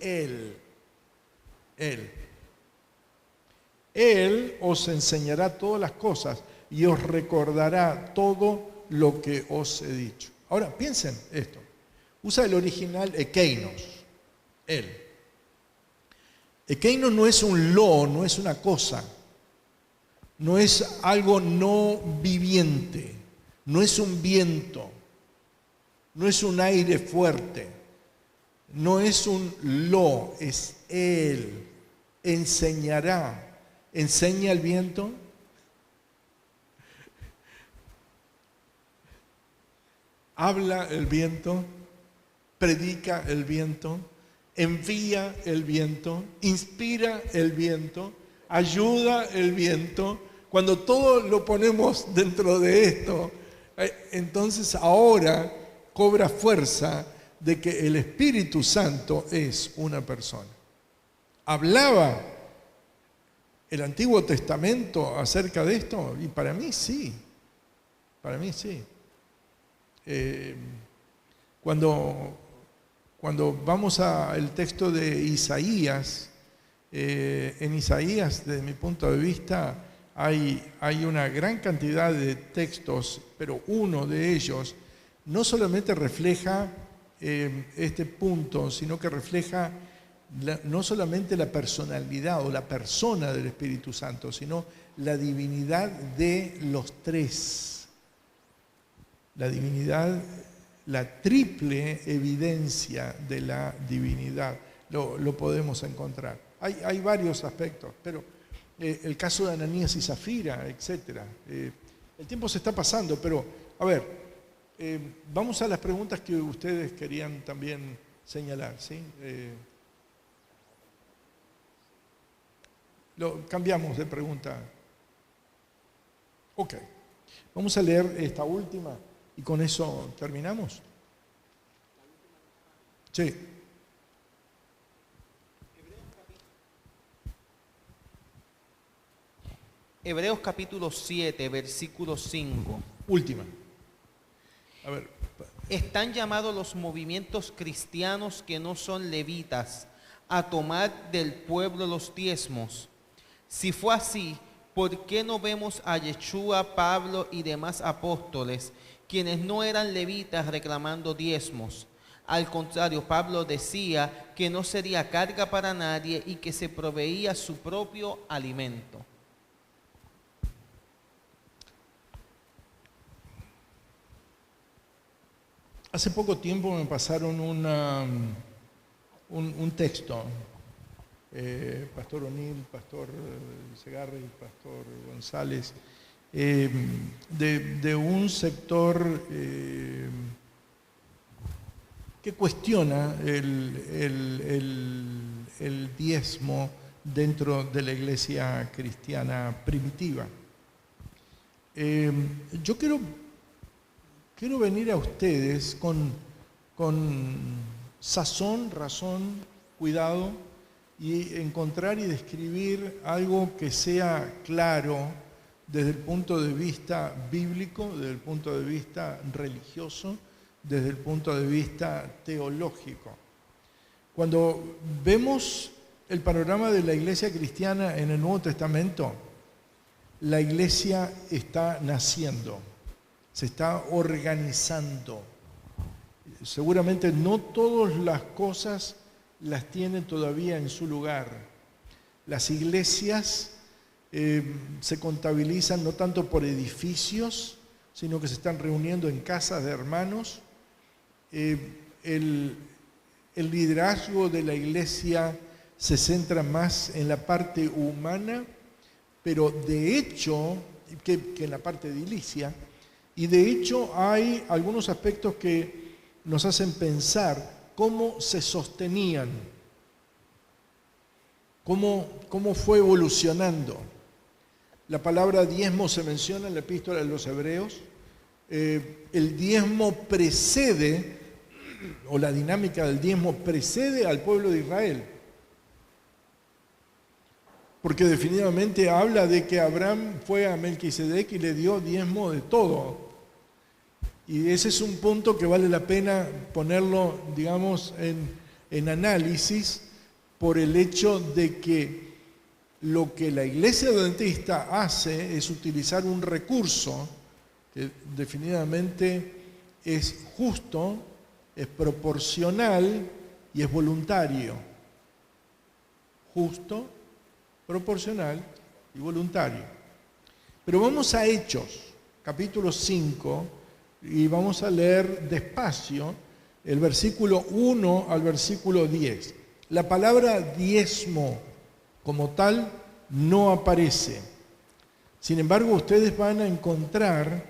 Él os enseñará todas las cosas y os recordará todo lo que os he dicho. Ahora, piensen esto. Usa el original ekeinos, Él. Ekeinos no es un lo, no es una cosa. No es algo no viviente, no es un viento, no es un aire fuerte, no es un lo, es Él. Enseñará. ¿Enseña el viento? ¿Habla el viento? ¿Predica el viento? ¿Envía el viento? ¿Inspira el viento? ¿Ayuda el viento? Cuando todo lo ponemos dentro de esto, entonces ahora cobra fuerza de que el Espíritu Santo es una persona. ¿Hablaba el Antiguo Testamento acerca de esto? Y para mí sí. Cuando vamos al texto de Isaías, en Isaías, desde mi punto de vista, hay una gran cantidad de textos, pero uno de ellos no solamente refleja este punto, sino que refleja no solamente la personalidad o la persona del Espíritu Santo, sino la divinidad de los tres. La divinidad, la triple evidencia de la divinidad, lo podemos encontrar. Hay varios aspectos, pero el caso de Ananías y Zafira, etc. El tiempo se está pasando, pero a ver, vamos a las preguntas que ustedes querían también señalar, ¿sí? Cambiamos de pregunta. Ok, vamos a leer esta última y con eso terminamos. Sí. Hebreos capítulo 7, versículo 5. Última. A ver. Están llamados los movimientos cristianos que no son levitas a tomar del pueblo los diezmos. Si fue así, ¿por qué no vemos a Yeshua, Pablo y demás apóstoles, quienes no eran levitas, reclamando diezmos? Al contrario, Pablo decía que no sería carga para nadie y que se proveía su propio alimento. Hace poco tiempo me pasaron un texto, Pastor O'Neill, Pastor Segarra y Pastor González, de un sector que cuestiona el diezmo dentro de la iglesia cristiana primitiva. Yo quiero venir a ustedes con sazón, razón, cuidado y encontrar y describir algo que sea claro desde el punto de vista bíblico, desde el punto de vista religioso, desde el punto de vista teológico. Cuando vemos el panorama de la iglesia cristiana en el Nuevo Testamento, la iglesia está naciendo, se está organizando. Seguramente no todas las cosas las tienen todavía en su lugar. Las iglesias se contabilizan no tanto por edificios, sino que se están reuniendo en casas de hermanos. El liderazgo de la iglesia se centra más en la parte humana, pero de hecho, que en la parte edilicia, y de hecho hay algunos aspectos que nos hacen pensar cómo se sostenían, cómo fue evolucionando. La palabra diezmo se menciona en la epístola de los Hebreos. El diezmo precede, o la dinámica del diezmo precede al pueblo de Israel. Porque definitivamente habla de que Abraham fue a Melquisedec y le dio diezmo de todo. Y ese es un punto que vale la pena ponerlo, digamos, en análisis, por el hecho de que lo que la iglesia adventista hace es utilizar un recurso que definitivamente es justo, es proporcional y es voluntario. Justo, proporcional y voluntario. Pero vamos a Hechos, capítulo 5, y vamos a leer despacio el versículo 1 al versículo 10. La palabra diezmo como tal no aparece. Sin embargo, ustedes van a encontrar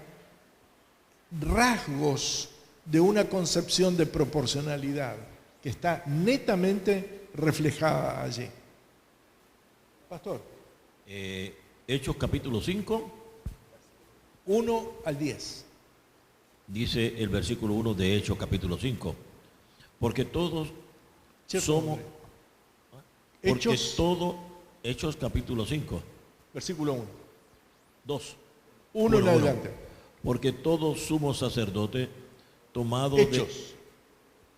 rasgos de una concepción de proporcionalidad que está netamente reflejada allí. Pastor. Hechos capítulo 5. 1 al 10. Dice el versículo 1 de Hechos capítulo 5. Porque todos somos... Hechos capítulo 5. Versículo 1. 2. 1 en adelante. Porque todo sumo sacerdote tomado Hechos.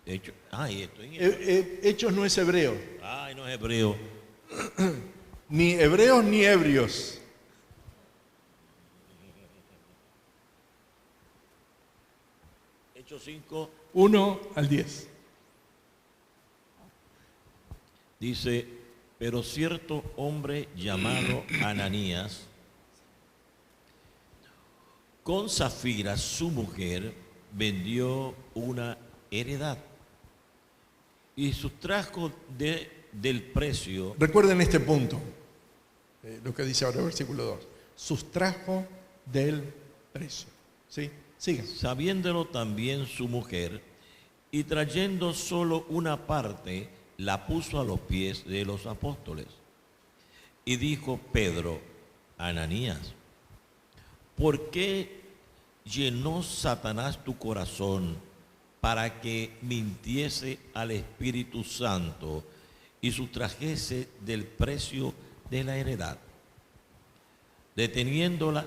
de... Hechos. Hechos no es hebreo. Ay, no es hebreo. Ni hebreos ni ebrios. Hechos 5. 1 al 10. Dice, pero cierto hombre llamado Ananías, con Zafira, su mujer, vendió una heredad y sustrajo del precio. Recuerden este punto, lo que dice ahora el versículo 2. Sustrajo del precio. ¿Sí? Sigan. Sabiéndolo también su mujer, y trayendo solo una parte, la puso a los pies de los apóstoles. Y dijo Pedro, Ananías, ¿por qué llenó Satanás tu corazón para que mintiese al Espíritu Santo y sustrajese del precio de la heredad? Deteniéndola,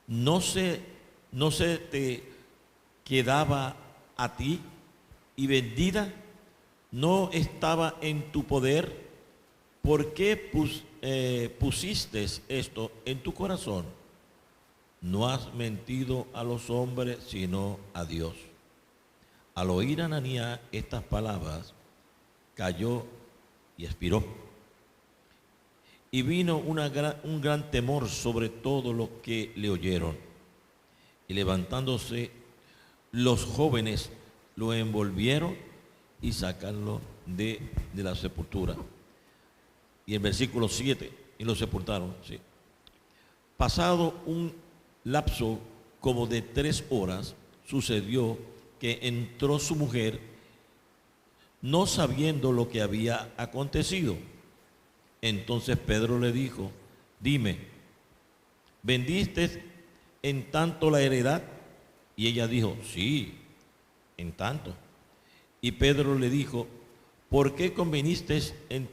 no se te quedaba a ti, y vendida no estaba en tu poder. ¿Por qué pusiste esto en tu corazón? No has mentido a los hombres, sino a Dios. Al oír Ananías estas palabras, cayó y expiró. Y vino un gran temor sobre todos los que le oyeron. Y levantándose, los jóvenes lo envolvieron y sacaron de la sepultura. Y el versículo 7, y lo sepultaron. Sí. Pasado un lapso como de 3 horas, sucedió que entró su mujer, no sabiendo lo que había acontecido. Entonces Pedro le dijo: dime, ¿vendiste en tanto la heredad? Y ella dijo: sí, en tanto. Y Pedro le dijo: ¿por qué conveniste en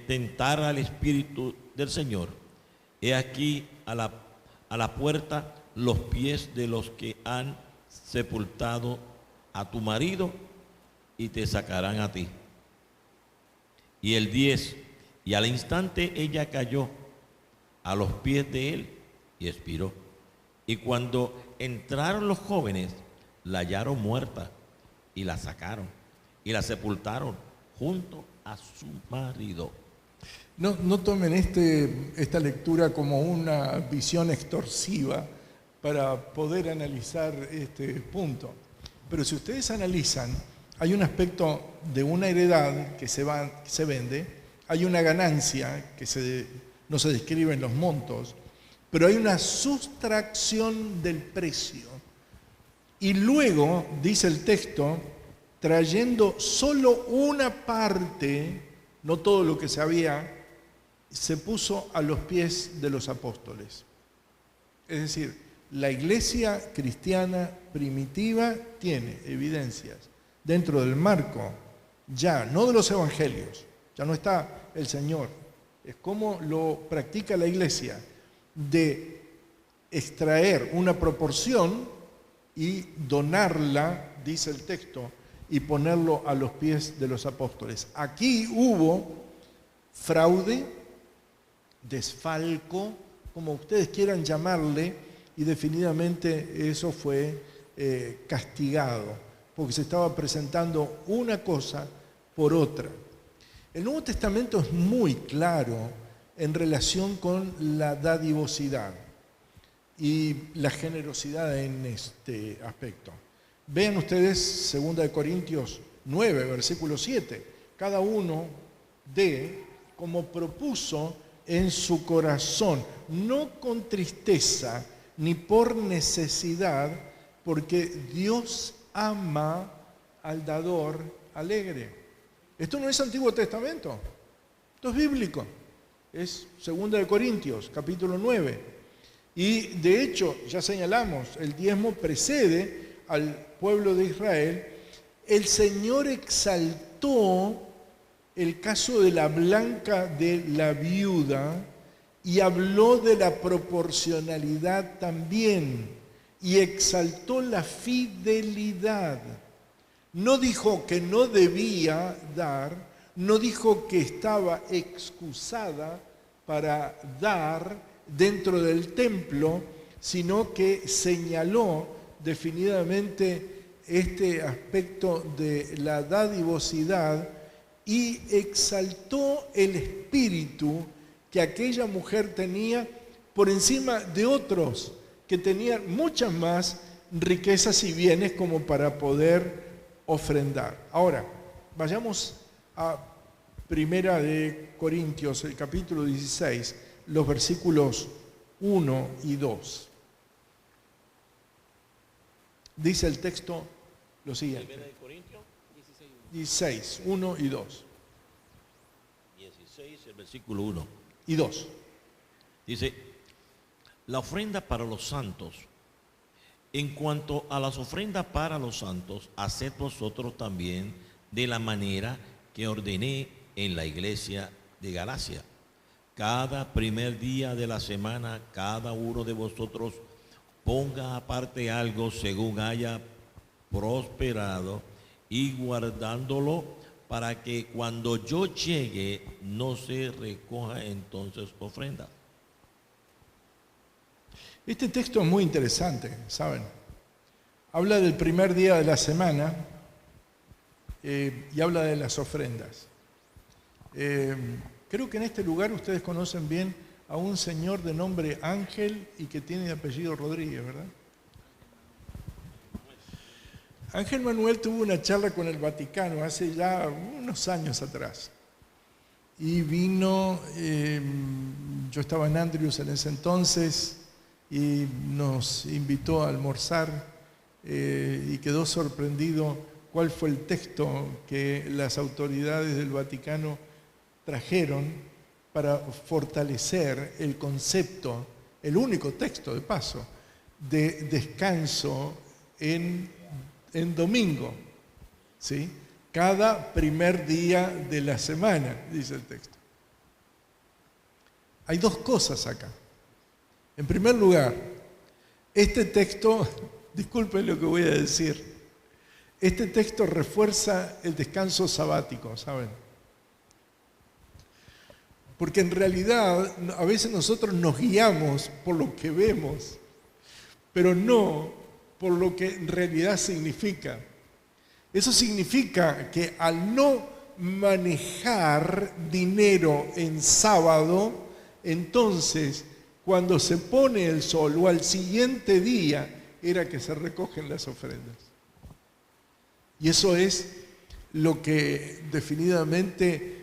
tentar al Espíritu del Señor? He aquí a la puerta los pies de los que han sepultado a tu marido y te sacarán a ti. Y el 10, y al instante ella cayó a los pies de él y expiró. Y cuando entraron los jóvenes, la hallaron muerta y la sacaron y la sepultaron junto a su marido. No tomen esta lectura como una visión extorsiva para poder analizar este punto. Pero si ustedes analizan, hay un aspecto de una heredad que se vende, hay una ganancia que no se describe en los montos, pero hay una sustracción del precio. Y luego, dice el texto, trayendo solo una parte, no todo lo que se había, se puso a los pies de los apóstoles. Es decir, la iglesia cristiana primitiva tiene evidencias dentro del marco, ya no de los evangelios, ya no está el Señor, es como lo practica la iglesia, de extraer una proporción y donarla, dice el texto, y ponerlo a los pies de los apóstoles. Aquí hubo fraude, desfalco, como ustedes quieran llamarle, y definitivamente eso fue castigado, porque se estaba presentando una cosa por otra. El Nuevo Testamento es muy claro en relación con la dadivosidad y la generosidad en este aspecto. Vean ustedes 2 Corintios 9, versículo 7. Cada uno dé como propuso en su corazón, no con tristeza ni por necesidad, porque Dios ama al dador alegre. Esto no es Antiguo Testamento, esto es bíblico. Es 2 Corintios, capítulo 9. Y de hecho, ya señalamos, el diezmo precede al pueblo de Israel. El Señor exaltó el caso de la blanca de la viuda y habló de la proporcionalidad también y exaltó la fidelidad. No dijo que no debía dar, no dijo que estaba excusada para dar dentro del templo, sino que señaló definitivamente este aspecto de la dadivosidad y exaltó el espíritu que aquella mujer tenía por encima de otros que tenían muchas más riquezas y bienes como para poder ofrendar. Ahora, vayamos a Primera de Corintios, el capítulo 16, los versículos 1 y 2. Dice el texto lo siguiente. 16, 1 y 2. 16, el versículo 1. Y 2. Dice: la ofrenda para los santos. En cuanto a las ofrendas para los santos, haced vosotros también de la manera que ordené en la iglesia de Galacia. Cada primer día de la semana, cada uno de vosotros ponga aparte algo según haya prosperado y guardándolo para que cuando yo llegue no se recoja entonces ofrenda. Este texto es muy interesante, ¿saben? habla del primer día de la semana y habla de las ofrendas. Creo que en este lugar ustedes conocen bien a un señor de nombre Ángel y que tiene apellido Rodríguez, ¿verdad? Ángel Manuel tuvo una charla con el Vaticano hace ya unos años atrás. Y vino, yo estaba en Andrews en ese entonces, y nos invitó a almorzar y quedó sorprendido cuál fue el texto que las autoridades del Vaticano trajeron para fortalecer el concepto, el único texto de paso, de descanso en domingo, ¿sí? Cada primer día de la semana, dice el texto. Hay dos cosas acá. En primer lugar, este texto, disculpen lo que voy a decir, este texto refuerza el descanso sabático, ¿saben? Porque en realidad a veces nosotros nos guiamos por lo que vemos, pero no por lo que en realidad significa. Eso significa que al no manejar dinero en sábado, entonces cuando se pone el sol o al siguiente día era que se recogen las ofrendas. Y eso es lo que definitivamente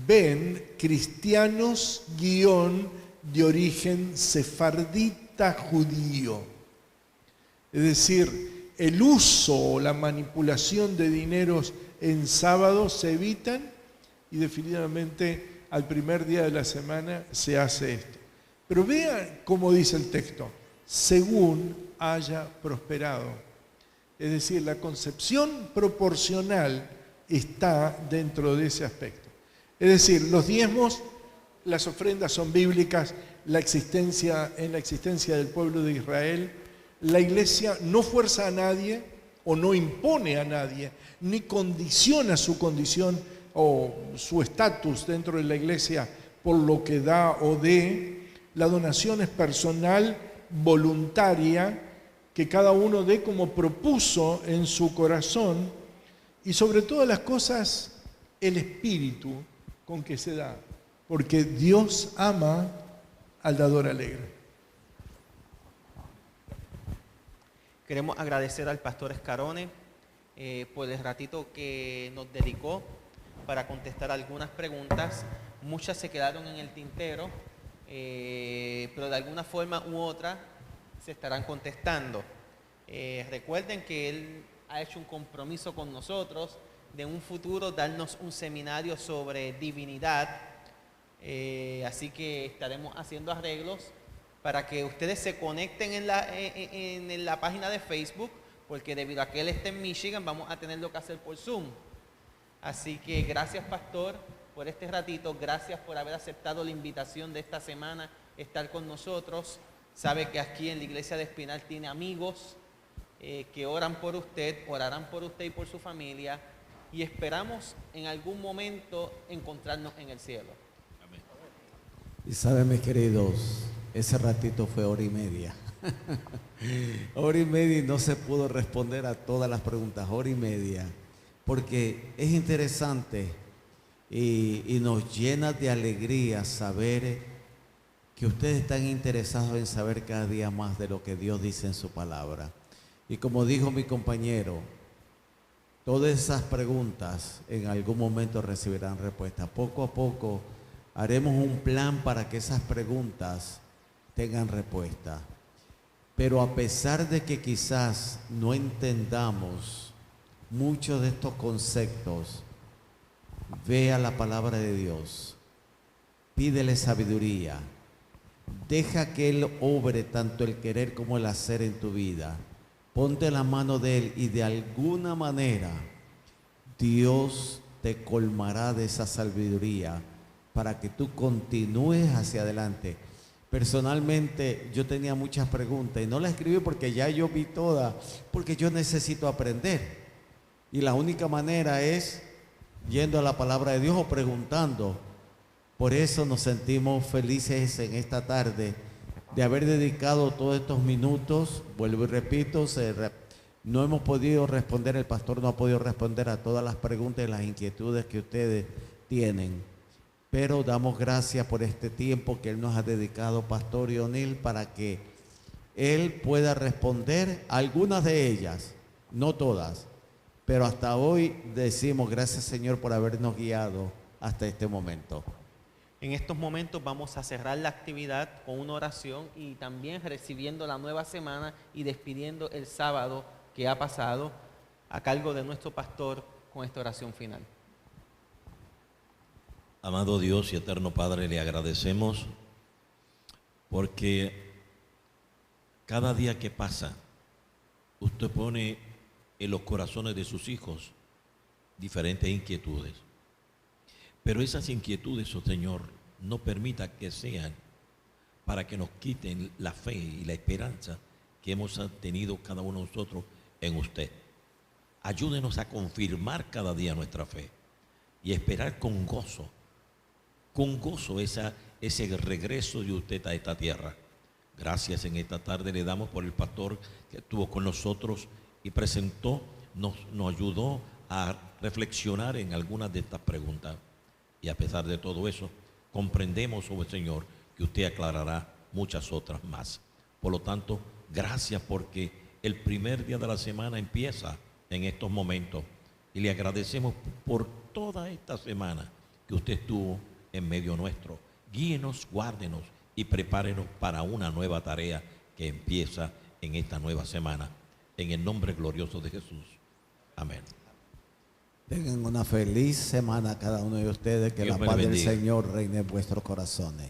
ven cristianos de origen sefardita judío. Es decir, el uso o la manipulación de dineros en sábado se evitan y definitivamente al primer día de la semana se hace esto. Pero vean cómo dice el texto, según haya prosperado. Es decir, la concepción proporcional está dentro de ese aspecto. Es decir, los diezmos, las ofrendas son bíblicas, en la existencia del pueblo de Israel. La iglesia no fuerza a nadie o no impone a nadie, ni condiciona su condición o su estatus dentro de la iglesia por lo que da o dé. La donación es personal, voluntaria, que cada uno dé como propuso en su corazón y sobre todas las cosas el espíritu con que se da, porque Dios ama al dador alegre. Queremos agradecer al pastor Escarone por el ratito que nos dedicó para contestar algunas preguntas. Muchas se quedaron en el tintero, pero de alguna forma u otra se estarán contestando. Recuerden que él ha hecho un compromiso con nosotros de en un futuro darnos un seminario sobre divinidad, así que estaremos haciendo arreglos para que ustedes se conecten en la página de Facebook, porque debido a que él está en Michigan, vamos a tenerlo que hacer por Zoom. Así que gracias, pastor, por este ratito. Gracias por haber aceptado la invitación de esta semana, estar con nosotros. Sabe que aquí en la iglesia de Espinal tiene amigos que oran por usted, orarán por usted y por su familia. Y esperamos en algún momento encontrarnos en el cielo. Amén. Y saben, mis queridos, ese ratito fue 1:30. 1:30 y no se pudo responder a todas las preguntas, 1:30, porque es interesante y nos llena de alegría saber que ustedes están interesados en saber cada día más de lo que Dios dice en su palabra. Y como dijo mi compañero, todas esas preguntas en algún momento recibirán respuesta. Poco a poco haremos un plan para que esas preguntas tengan respuesta. Pero a pesar de que quizás no entendamos muchos de estos conceptos, vea la palabra de Dios, pídele sabiduría, deja que Él obre tanto el querer como el hacer en tu vida. Ponte en la mano de Él y de alguna manera Dios te colmará de esa sabiduría para que tú continúes hacia adelante. Personalmente yo tenía muchas preguntas y no las escribí porque ya yo vi todas, porque yo necesito aprender. Y la única manera es yendo a la palabra de Dios o preguntando. Por eso nos sentimos felices en esta tarde de haber dedicado todos estos minutos, vuelvo y repito, No hemos podido responder, el pastor no ha podido responder a todas las preguntas y las inquietudes que ustedes tienen. Pero damos gracias por este tiempo que Él nos ha dedicado, Pastor Ionil, para que Él pueda responder a algunas de ellas, no todas. Pero hasta hoy decimos gracias, Señor, por habernos guiado hasta este momento. En estos momentos vamos a cerrar la actividad con una oración y también recibiendo la nueva semana y despidiendo el sábado que ha pasado a cargo de nuestro pastor con esta oración final. Amado Dios y eterno Padre, le agradecemos porque cada día que pasa, usted pone en los corazones de sus hijos diferentes inquietudes. Pero esas inquietudes, oh Señor, no permita que sean para que nos quiten la fe y la esperanza que hemos tenido cada uno de nosotros en usted. Ayúdenos a confirmar cada día nuestra fe y esperar con gozo ese regreso de usted a esta tierra. Gracias en esta tarde le damos por el pastor que estuvo con nosotros y presentó, nos ayudó a reflexionar en algunas de estas preguntas. Y a pesar de todo eso, comprendemos, oh Señor, que usted aclarará muchas otras más. Por lo tanto, gracias porque el primer día de la semana empieza en estos momentos. Y le agradecemos por toda esta semana que usted estuvo en medio nuestro. Guíenos, guárdenos y prepárenos para una nueva tarea que empieza en esta nueva semana. En el nombre glorioso de Jesús. Amén. Tengan una feliz semana cada uno de ustedes. Que Dios la me paz del bendiga. Señor reine en vuestros corazones.